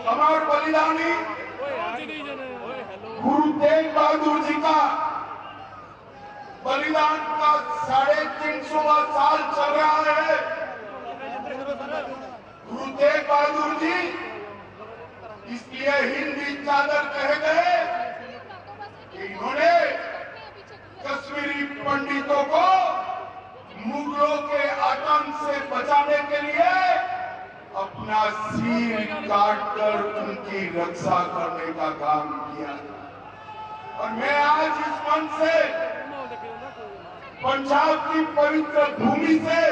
अमर बलिदानी गुरु तेग बहादुर जी का बलिदान का 350वां साल चल रहा है। गुरु तेग बहादुर जी इसलिए हिंदी चादर कहे गए कि इन्होंने कश्मीरी पंडितों को मुगलों के आतंक से बचाने के लिए अपना सिर काटकर उनकी रक्षा करने का काम किया। और मैं आज इस मंच से पंजाब की पवित्र भूमि से,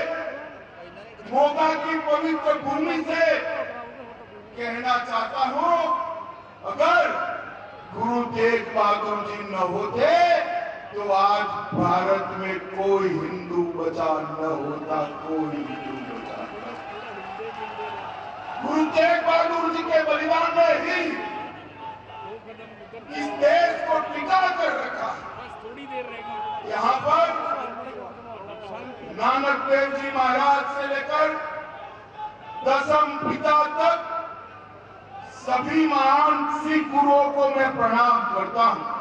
मोगा की पवित्र भूमि से कहना चाहता हूं, अगर गुरु तेग बहादुर जी न होते तो आज भारत में कोई हिंदू बचा न होता, कोई हिंदू बचा न। गुरु तेग बहादुर जी के बलिदान ने ही इस देश को टिका कर रखा। यहाँ पर नानक देव जी महाराज से लेकर दसम पिता तक सभी महान सिख गुरुओं को मैं प्रणाम करता हूं।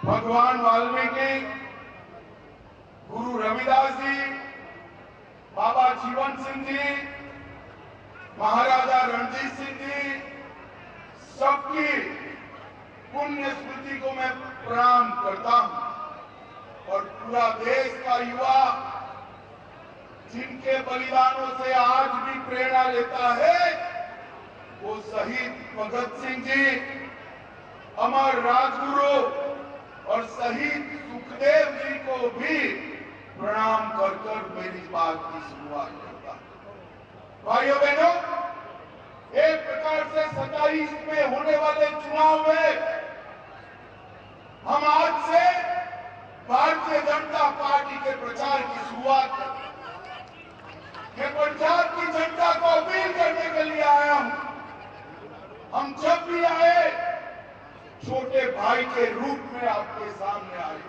भगवान वाल्मीकि, गुरु रविदास जी, बाबा जीवन सिंह जी, महाराजा रणजीत सिंह जी, सबकी पुण्य स्मृति को मैं प्रणाम करता हूं। और पूरा देश का युवा जिनके बलिदानों से आज भी प्रेरणा लेता है, वो शहीद भगत सिंह जी, अमर राजगुरु और शहीद सुखदेव जी को भी प्रणाम कर कर मेरी बात की शुरुआत करता हूं। भाइयों बहनों, एक प्रकार से 27 में होने वाले चुनाव में हम आज से भारतीय जनता पार्टी के प्रचार की शुरुआत करते हैं। मैं पंजाब की जनता को अपील करने के लिए आया हूं। हम जब भी आए छोटे भाई के रूप में आपके सामने आए।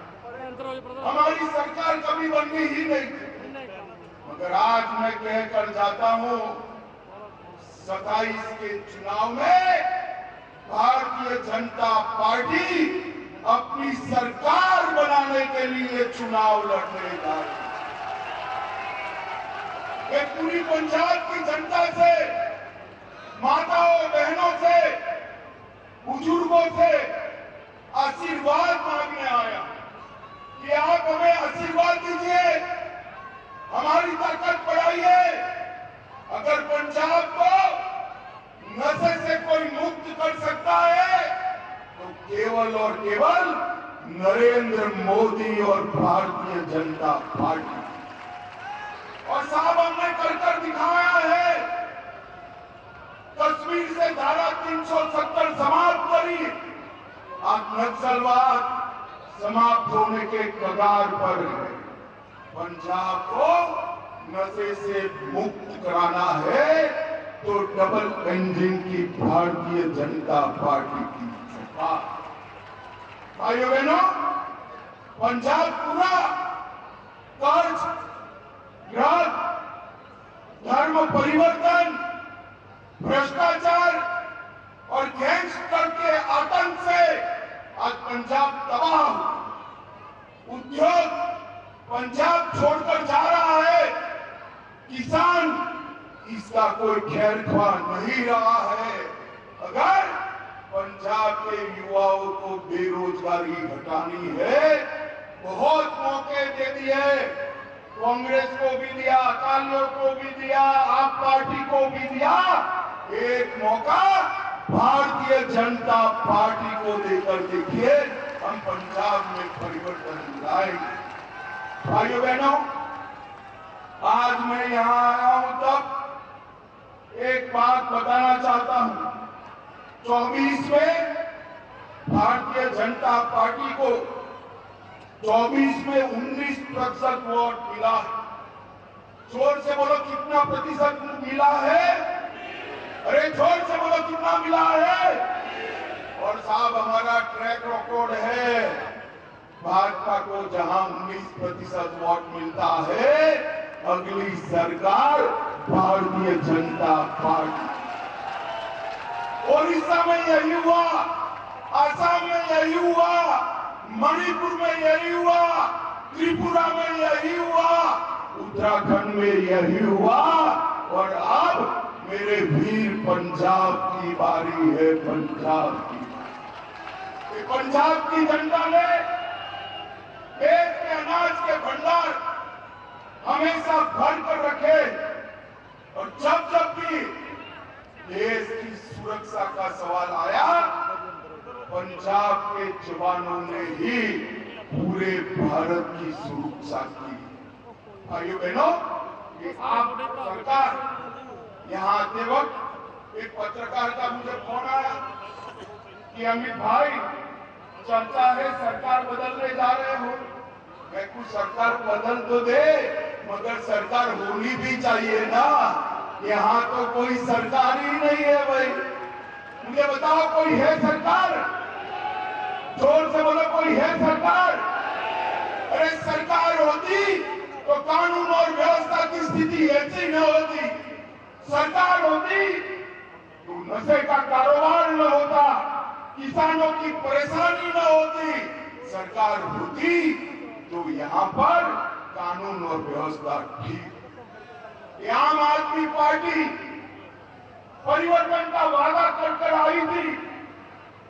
हमारी सरकार कभी बननी ही नहीं थी, मगर आज मैं कहकर जाता हूं, 27 के चुनाव में भारतीय जनता पार्टी अपनी सरकार बनाने के लिए चुनाव लड़ने जा रही है। मैं पूरी पंजाब की जनता से, माताओं बहनों से, बुजुर्गों से आशीर्वाद मांगने आया कि आप हमें आशीर्वाद दीजिए, हमारी ताकत बढ़ाइए। अगर पंजाब को नशे से कोई मुक्त कर सकता है तो केवल और केवल नरेंद्र मोदी और भारतीय जनता पार्टी। और साहब, हमने कर दिखाया है। कश्मीर से धारा 370 समाप्त करी, आज नक्सलवाद समाप्त होने के कगार पर है। पंजाब को नशे से मुक्त कराना है तो डबल इंजन की भारतीय जनता पार्टी की सरकार। भाइयों बहनों, पंजाब पूरा कर्ज, ड्रग, धर्म परिवर्तन, भ्रष्टाचार और गैंगस्टर के आतंक से आज पंजाब तबाह हुआ। उद्योग पंजाब छोड़कर जा रहा है। किसान इसका कोई खैर ख्वाह नहीं रहा है। अगर पंजाब के युवाओं को बेरोजगारी हटानी है, बहुत मौके दे दिए, कांग्रेस को भी दिया, अकालियों को भी दिया, आप पार्टी को भी दिया। एक मौका भारतीय जनता पार्टी को देकर देखिए, हम पंजाब में परिवर्तन लाएंगे। भाइयों बहनों, आज मैं यहाँ आया हूं तब एक बात बताना चाहता हूं। 24 में भारतीय जनता पार्टी को 24 में 19% वोट मिला है। जोर से बोलो कितना प्रतिशत मिला है? अरे जोर से बोलो कितना मिला है? और साहब हमारा ट्रैक रिकॉर्ड है, भाजपा को जहां 19% वोट मिलता है, अगली सरकार भारतीय जनता पार्टी। ओडिशा में यही हुआ, असम में यही हुआ, मणिपुर में यही हुआ, त्रिपुरा में यही हुआ, उत्तराखंड में यही हुआ, और अब मेरे वीर पंजाब की बारी है। पंजाब की पंजाब की जनता ने देश के अनाज के भंडार हमेशा भर कर रखे, और जब जब भी देश की सुरक्षा का सवाल आया, पंजाब के जवानों ने ही पूरे भारत की सुरक्षा की। भाइयों बहनों, ये आप सरकार यहाँ आते वक्त एक पत्रकार का मुझे फोन आया कि अमित भाई, चर्चा है सरकार बदलने जा रहे हो। मैं कुछ सरकार बदल तो दे, मगर सरकार होनी भी चाहिए ना। यहाँ तो कोई सरकार ही नहीं है भाई। मुझे बताओ, कोई है सरकार? जोर से बोलो, कोई है सरकार? अरे सरकार होती तो कानून और व्यवस्था की स्थिति ऐसी न होती। सरकार होती तो नशे का कारोबार न होता, किसानों की परेशानी न होती। सरकार होती तो यहाँ पर कानून और व्यवस्था ठीक। ये आम आदमी पार्टी परिवर्तन का वादा कर आई थी।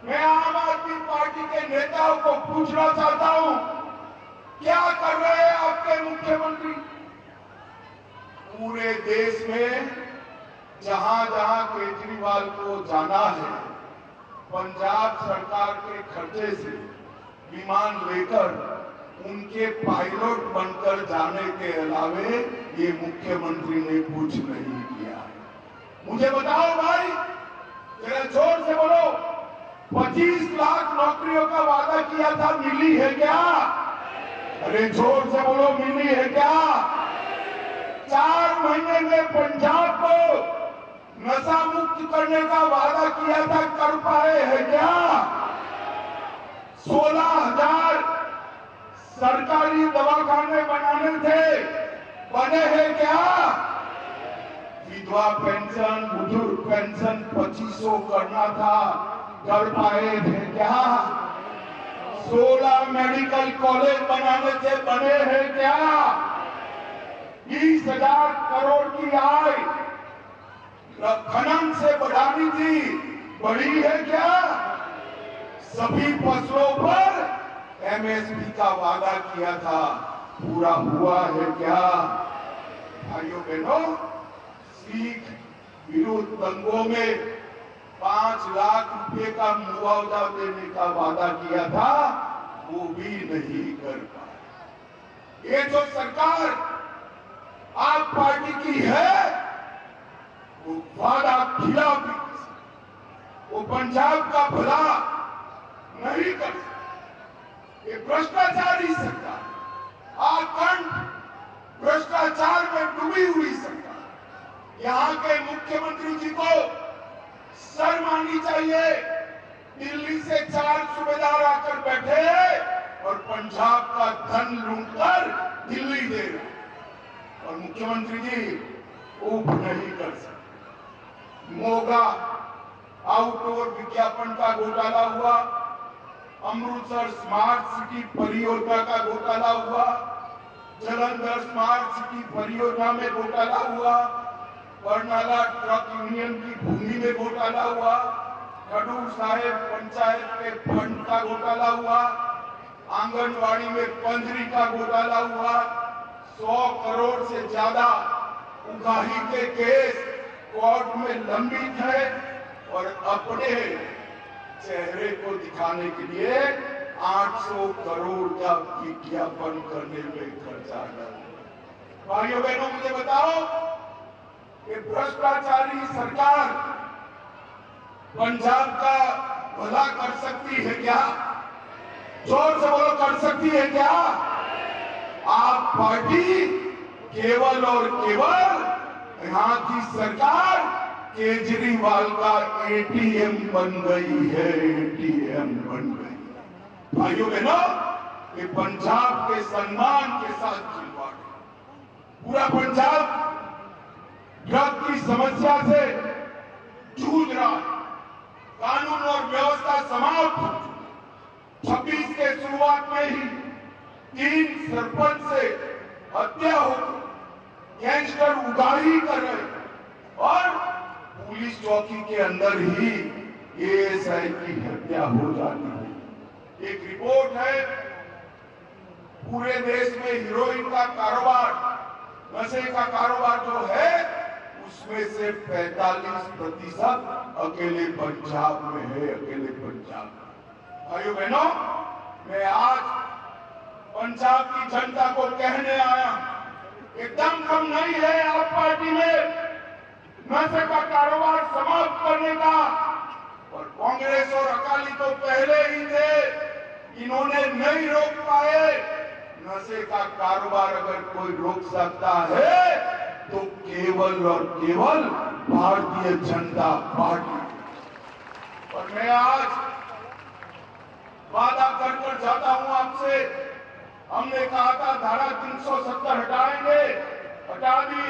मैं आम आदमी पार्टी के नेताओं को पूछना चाहता हूं, क्या कर रहे हैं आपके मुख्यमंत्री? पूरे देश में जहां जहां केजरीवाल को जाना है, पंजाब सरकार के खर्चे से विमान लेकर उनके पायलट बनकर जाने के अलावे ये मुख्यमंत्री ने कुछ नहीं किया। मुझे बताओ भाई, जरा जोर से बोलो, 25 लाख नौकरियों का वादा किया था, मिली है क्या? अरे जोर से बोलो, मिली है क्या? 4 महीने में पंजाब को नशा मुक्त करने का वादा किया था, कर पाए हैं क्या? 16,000 सरकारी दवाखाने बनाने थे, बने हैं क्या? विधवा पेंशन, बुजुर्ग पेंशन 2500 करना था, कर पाए थे क्या? 16 मेडिकल कॉलेज बनाने थे, बने हैं क्या? 20,000 करोड़ की आय खनन से बढ़ानी थी, बढ़ी है क्या? सभी फसलों पर एमएसपी का वादा किया था, पूरा हुआ है क्या? भाइयों बहनों, सिख विरोध दंगों में 5 लाख रुपए का मुआवजा देने का वादा किया था, वो भी नहीं कर पाए। ये जो सरकार आप पार्टी की है, वो वादा खिलाफ, वो पंजाब का भला नहीं कर सकती। ये भ्रष्टाचारी सरकार, आकंठ भ्रष्टाचार में डूबी हुई सरकार। यहाँ के मुख्यमंत्री जी को शर्म आनी चाहिए। दिल्ली से 4 सूबेदार आकर बैठे हैं और पंजाब का धन लूटकर दिल्ली दे रहे, और मुख्यमंत्री जी ऊप नहीं कर सकते। मोगा आउटडोर विज्ञापन का घोटाला हुआ, अमृतसर स्मार्ट सिटी परियोजना का घोटाला हुआ, जलंधर स्मार्ट सिटी परियोजना में घोटाला हुआ, बरनाला ट्रक यूनियन की भूमि में घोटाला हुआ, खडूर साहेब पंचायत के फंड का घोटाला हुआ, आंगनवाड़ी में पंजरी का घोटाला हुआ, 100 करोड़ से ज्यादा उगाही के केस कोर्ट में लंबित है, और अपने चेहरे को दिखाने के लिए 800 करोड़ का विज्ञापन करने में खर्चा कर। भाइयों बहनों, मुझे बताओ कि भ्रष्टाचारी सरकार पंजाब का भला कर सकती है क्या? जोर से बोलो, कर सकती है क्या? आप पार्टी केवल और केवल यहाँ की सरकार केजरीवाल का एटीएम बन गई है, एटीएम बन गई। भाइयों बहनों, ये पंजाब के सम्मान के साथ खिलवाड़ है। पूरा पंजाब ड्रग की समस्या से जूझ रहा है। कानून और व्यवस्था समाप्त हो चुकी। 26 के शुरुआत में ही 3 सरपंच से हत्या हो, गैंगस्टर उगाही कर रहे और पुलिस चौकी के अंदर ही एएसआई की हत्या हो जाती है। एक रिपोर्ट है, पूरे देश में हीरोइन का कारोबार, नशे का कारोबार जो है, उसमें से 45% अकेले पंजाब में है, अकेले पंजाब में। भाइयों बहनों, मैं आज पंजाब की जनता को कहने आया, एकदम कम नहीं है आप पार्टी में नशे का कारोबार समाप्त करने का। और कांग्रेस और अकाली तो पहले ही थे, इन्होंने नहीं रोक पाए। नशे का कारोबार अगर कोई रोक सकता है तो केवल और केवल भारतीय जनता पार्टी। और मैं आज वादा कर जाता हूं आपसे, हमने कहा था धारा 370 हटाएंगे, हटा दी।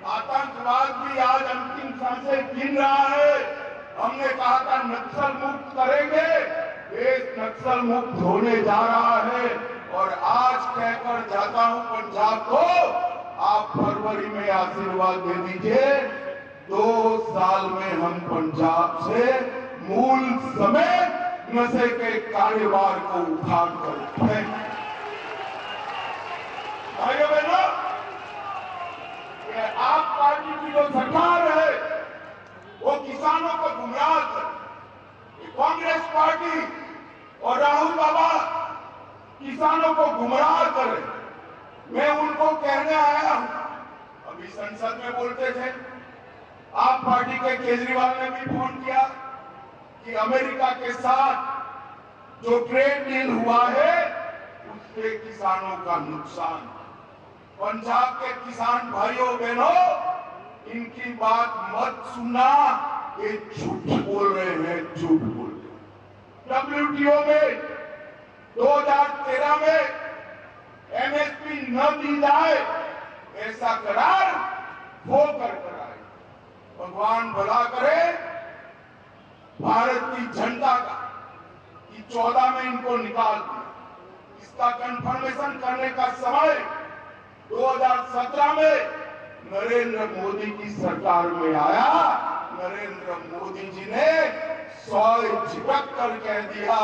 आतंकवाद भी आज अंतिम सांसें गिन रहा है। हमने कहा था नक्सल मुक्त करेंगे, देश नक्सल मुक्त होने जा रहा है। और आज कहकर जाता हूं पंजाब को, आप फरवरी में आशीर्वाद दे दीजिए। 2 साल में हम पंजाब से मूल समेत नशे के कारोबार को उखाड़ कर फेंक। भाइयों बहनों, आप पार्टी की जो सरकार है वो किसानों को गुमराह कर, कांग्रेस पार्टी और राहुल बाबा किसानों को गुमराह करे। मैं उनको कहने आया हूं, अभी संसद में बोलते थे, आप पार्टी के केजरीवाल ने भी फोन किया कि अमेरिका के साथ जो ट्रेड डील हुआ है उससे किसानों का नुकसान। पंजाब के किसान भाइयों बहनों, इनकी बात मत सुनना, ये झूठ बोल रहे हैं, झूठ बोल रहे हैं। WTO में 2013 में एमएसपी न दी जाए ऐसा करार वो कर कराए। भगवान भला करे भारत की जनता का कि 14 में इनको निकाल दिया। इसका कंफर्मेशन करने का समय 2017 में नरेंद्र मोदी की सरकार में आया। नरेंद्र मोदी जी ने सॉय झिटक कर कह दिया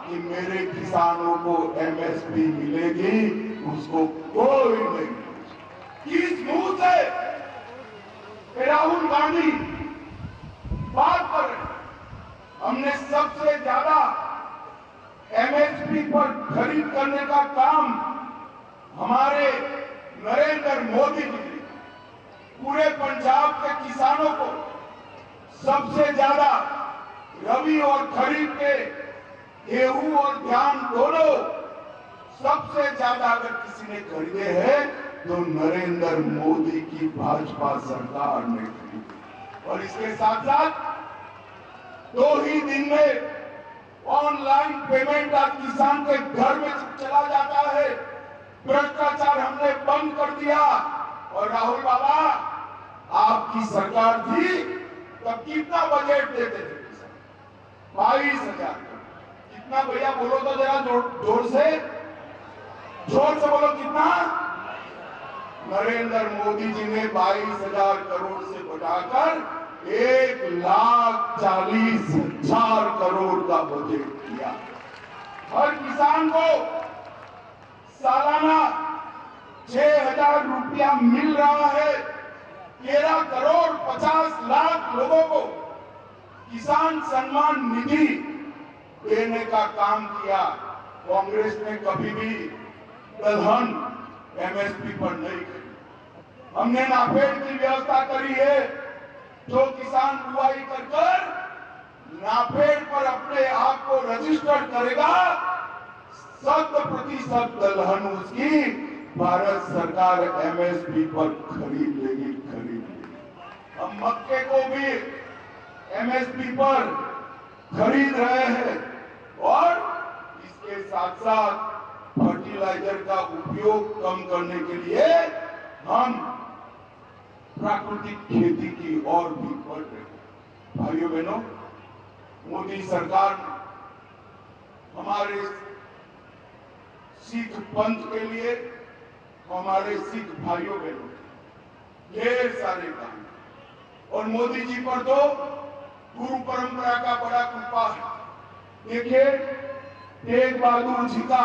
कि मेरे किसानों को एमएसपी मिलेगी, उसको कोई नहीं। किस मुंह से राहुल गांधी बात कर रहे? हमने सबसे ज्यादा एमएसपी पर खरीद करने का काम हमारे नरेंद्र मोदी जी ने पूरे पंजाब के किसानों को सबसे ज्यादा रबी और खरीफ के गेहूं और धान दोनों सबसे ज्यादा अगर किसी ने खरीदे हैं तो नरेंद्र मोदी की भाजपा सरकार ने खरीदे। और इसके साथ साथ 2 ही दिन में ऑनलाइन पेमेंट आज किसान के घर में चला जाता है। भ्रष्टाचार हमने बंद कर दिया। और राहुल बाबा, आपकी सरकार थी तब कितना बजट देते थे किसान? 22,000। कितना भैया बोलो तो जरा जोर से बोलो, कितना? नरेंद्र मोदी जी ने 22,000 करोड़ से बढ़ाकर 1,40,000 करोड़ का बजट दिया। हर किसान को सालाना 6,000 रुपया मिल रहा है। 13 करोड़ 50 लाख लोगों को किसान सम्मान निधि देने का काम किया। कांग्रेस ने कभी भी दलहन एमएसपी पर नहीं करी। हमने नाफेड की व्यवस्था करी है, जो किसान बुआई कर नाफेड पर अपने आप को रजिस्टर करेगा, 100% दलहन उसकी भारत सरकार एमएसपी पर खरीद लेगी। हम मक्के को भी एमएसपी पर खरीद रहे हैं और इसके साथ साथ फर्टिलाइजर का उपयोग कम करने के लिए हम प्राकृतिक खेती की ओर भी बढ़ रहे हैं। भाइयों बहनों, मोदी सरकार ने हमारे सिख पंथ के लिए, हमारे सिख भाइयों बहनों ढेर सारे काम, और मोदी जी पर तो गुरु परंपरा का बड़ा कृपा है। देखिए, तेग बहादुर जी का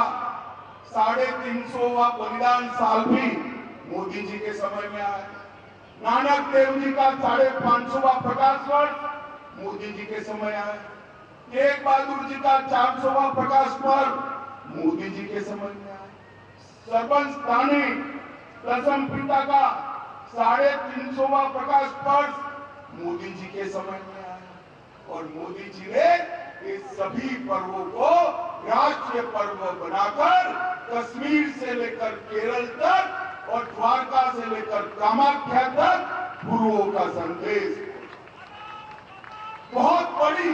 350वां बलिदान साल भी मोदी जी के समय में आया। नानक देव जी का 550वां प्रकाश वर्ष मोदी जी के समय आया। तेग बहादुर जी का 400वां प्रकाश पर्व मोदी जी के समय में आया। सरपंच स्थानी दसम पिता का 350वां प्रकाश पर्व मोदी जी के समय में आया। और मोदी जी ने इस सभी पर्वों को राष्ट्रीय पर्व बनाकर कश्मीर से लेकर केरल तक और द्वारका से लेकर कामाख्या तक गुरुओं का संदेश, बहुत बड़ी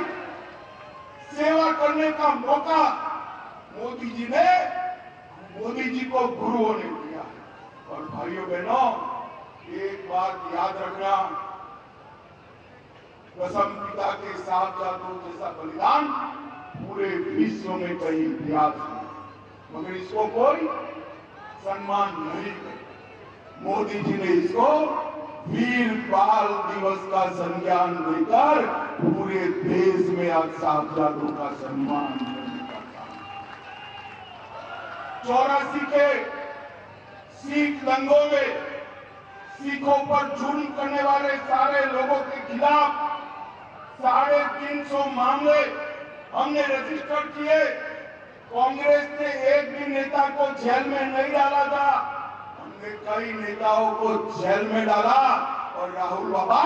सेवा करने का मौका मोदी जी को गुरुओं ने दिया है। और भाइयों बहनों, एक बात याद रखना, दसम पिता के साहबजादों जैसा बलिदान पूरे विश्व में कहीं इतिहास में, मगर इसको कोई सम्मान नहीं करता। मोदी जी ने इसको वीर बाल दिवस का संज्ञान देकर पूरे देश में आज साहबजादों का सम्मान करने का काम। 84 के सिख दंगों में सिखों पर जुल्म करने वाले सारे लोगों के खिलाफ 350 मामले हमने रजिस्टर किए। कांग्रेस ने एक भी नेता को जेल में नहीं डाला था, हमने कई नेताओं को जेल में डाला। और राहुल बाबा,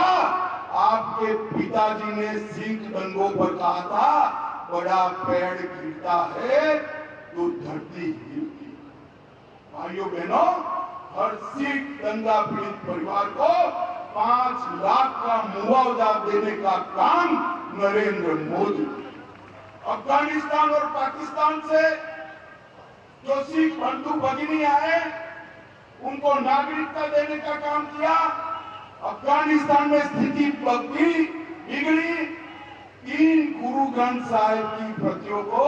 आपके पिताजी ने सिख दंगों पर कहा था, बड़ा पेड़ गिरता है तो धरती हिलती। भाइयों बहनों, हर सिख दंगा पीड़ित परिवार को 5 लाख का मुआवजा देने का काम नरेंद्र मोदी। अफगानिस्तान और पाकिस्तान से जो सिख बंधु भगिनी आए, उनको नागरिकता देने का काम किया। अफगानिस्तान में स्थिति बिगड़ी। 3 गुरु ग्रंथ साहिब की प्रतियों को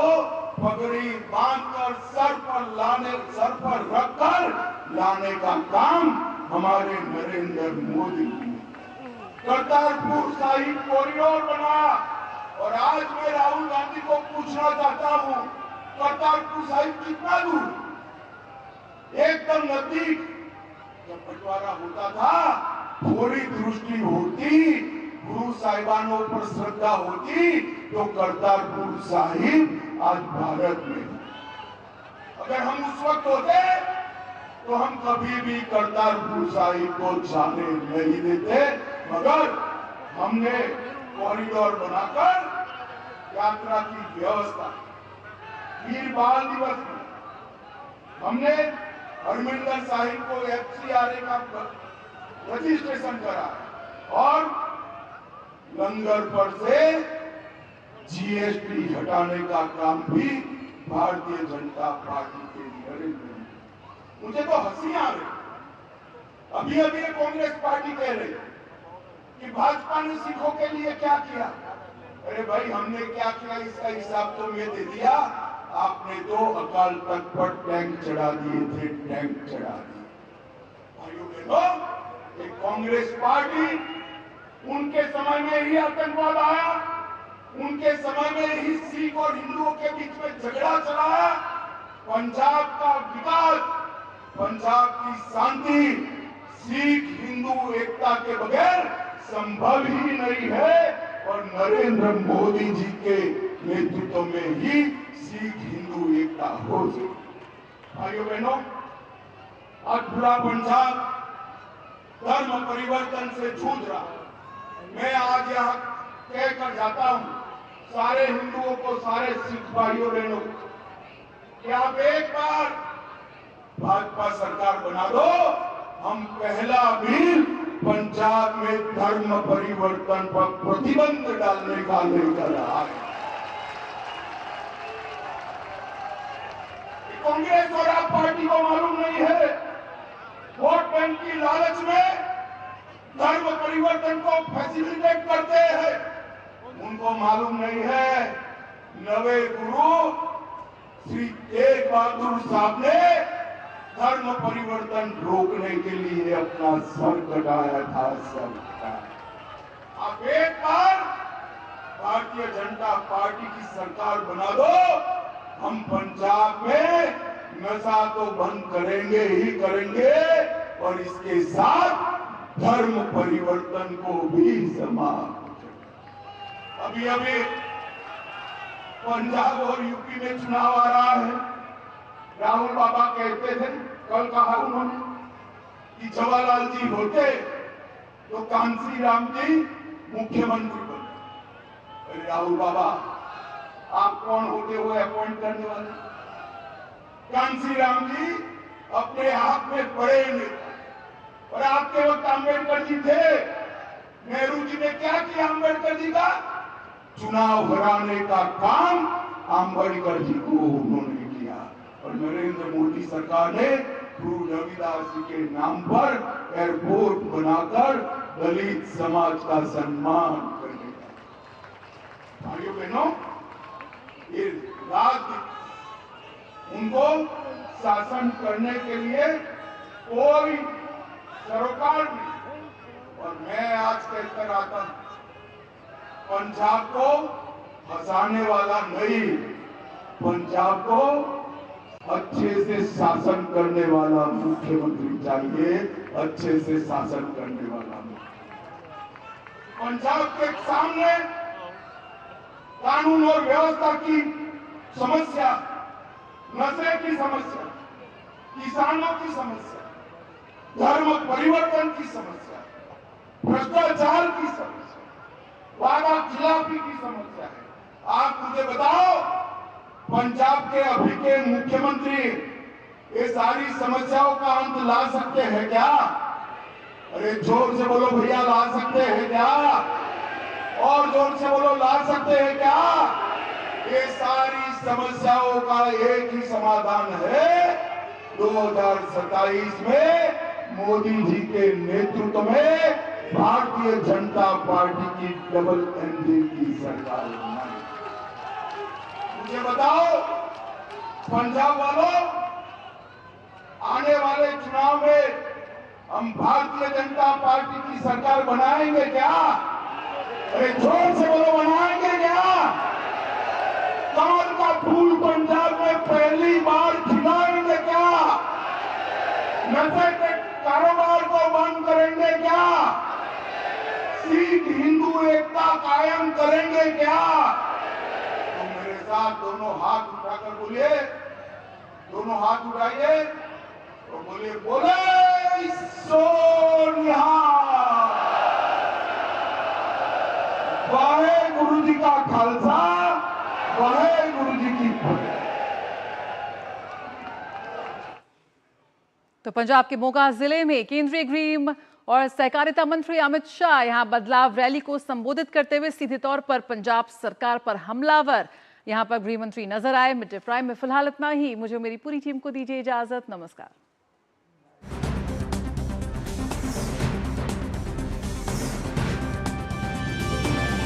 पगड़ी बांधकर सर पर रखकर लाने का काम हमारे नरेंद्र मोदी ने। करतारपुर साहिब कॉरिडोर बनाया। और आज मैं राहुल गांधी को पूछना चाहता हूं, करतारपुर साहिब कितना दूर? एकदम नजदीक। जब बंटवारा होता था, थोड़ी दृष्टि होती, गुरु साहिबानों पर श्रद्धा होती, तो करतारपुर साहिब आज भारत में। अगर हम उस वक्त होते तो हम कभी भी करतारपुर साहिब को जाने नहीं देते, मगर हमने कॉरिडोर बनाकर यात्रा की व्यवस्था। वीर बाल दिवस में हमने हरमिंदर साहिब को FCRA का रजिस्ट्रेशन करा और लंगर पर से GST हटाने का काम भी भारतीय जनता पार्टी के नरेंद्र। मुझे तो हंसी आ रही। अभी कांग्रेस पार्टी कह रही कि भाजपा ने सिखों के लिए क्या किया। अरे भाई, हमने क्या किया इसका हिसाब तो मैं दे दिया। आपने तो अकाल तख्त पर टैंक चढ़ा दिए थे, टैंक चढ़ा दिए। भाइयों बहनों, एक कांग्रेस पार्टी, उनके समय में ही आतंकवाद आया, उनके समय में ही सिख और हिंदुओं के बीच में झगड़ा चलाया। पंजाब का विकास, पंजाब की शांति सिख हिंदू एकता के बगैर संभव ही नहीं है। और नरेंद्र मोदी जी के नेतृत्व में ही सिख हिंदू एकता हो सके। भाइयों बहनों, आज पूरा पंजाब धर्म परिवर्तन से जूझ रहा। मैं आज यहाँ कहकर जाता हूँ सारे हिंदुओं को, सारे सिख भाइयों बहनों कि आप एक बार भाजपा सरकार बना दो, हम पहला बिल पंजाब में धर्म परिवर्तन पर प्रतिबंध डालने का लेकर आ रहे। कांग्रेस और आप पार्टी को मालूम नहीं है, वोट बैंक की लालच में धर्म परिवर्तन को फैसिलिटेट करते हैं। उनको मालूम नहीं है नवे गुरु श्री तेग बहादुर साहब ने धर्म परिवर्तन रोकने के लिए अपना सर कटाया था। सर कटाया। आप एक बार भारतीय जनता पार्टी की सरकार बना दो, हम पंजाब में नशा तो बंद करेंगे ही करेंगे और इसके साथ धर्म परिवर्तन को भी समाप्त। अभी अभी पंजाब और यूपी में चुनाव आ रहा है। राहुल बाबा कहते थे, कल कहा उन्होंने कि जवाहरलाल जी होते तो कांसी राम जी मुख्यमंत्री बनते। अरे राहुल बाबा, आप कौन होते हो अपॉइंट करने वाले? कांसी राम जी अपने आप में बड़े नेता, और आपके वक्त अंबेडकर जी थे। नेहरू जी ने क्या किया अम्बेडकर जी का? चुनाव हराने का काम अम्बेडकर जी को उन्होंने किया। और नरेंद्र मोदी सरकार ने गुरु रविदास जी के नाम पर एयरपोर्ट बनाकर दलित समाज का सम्मान करने का। भाइयों बहनों, ये राज्य उनको शासन करने के लिए कोई सरोकार नहीं। और मैं आज कहकर आता हूं, पंजाब को फंसाने वाला नहीं, पंजाब को अच्छे से शासन करने वाला मुख्यमंत्री चाहिए, अच्छे से शासन करने वाला। पंजाब के सामने कानून और व्यवस्था की समस्या, नशे की समस्या, किसानों की समस्या, धर्म परिवर्तन की समस्या, भ्रष्टाचार की समस्या, वादा खिलाफी की समस्या है। आप मुझे बताओ, पंजाब के अभी के मुख्यमंत्री ये सारी समस्याओं का अंत ला सकते हैं क्या? अरे जोर से बोलो भैया, ला सकते हैं क्या? और जोर से बोलो, ला सकते हैं क्या? ये सारी समस्याओं का एक ही समाधान है, 2027 में मोदी जी के नेतृत्व में भारतीय जनता पार्टी की डबल इंजन की सरकार बनाई। मुझे बताओ पंजाब वालों, आने वाले चुनाव में हम भारतीय जनता पार्टी की सरकार बनाएंगे क्या? अरे जोर से बोलो, बनाएंगे क्या? कमल का फूल पंजाब में पहली बार खिलाएंगे क्या? नशे के कारोबार को बंद करेंगे क्या? सिख हिंदू एकता कायम करेंगे क्या? तो मेरे साथ दोनों हाथ उठाकर बोलिए, दोनों हाथ उठाइए तो बोलिए, बोले सोनिया, वाहे गुरु जी का खालसा, वाहे गुरु जी की फतेह। तो पंजाब के मोगा जिले में केंद्रीय गृह और सहकारिता मंत्री अमित शाह यहां बदलाव रैली को संबोधित करते हुए सीधे तौर पर पंजाब सरकार पर हमलावर यहां पर गृह मंत्री नजर आए। मिड डे प्राइम में फिलहाल इतना ही। मुझे मेरी पूरी टीम को दीजिए इजाजत। नमस्कार।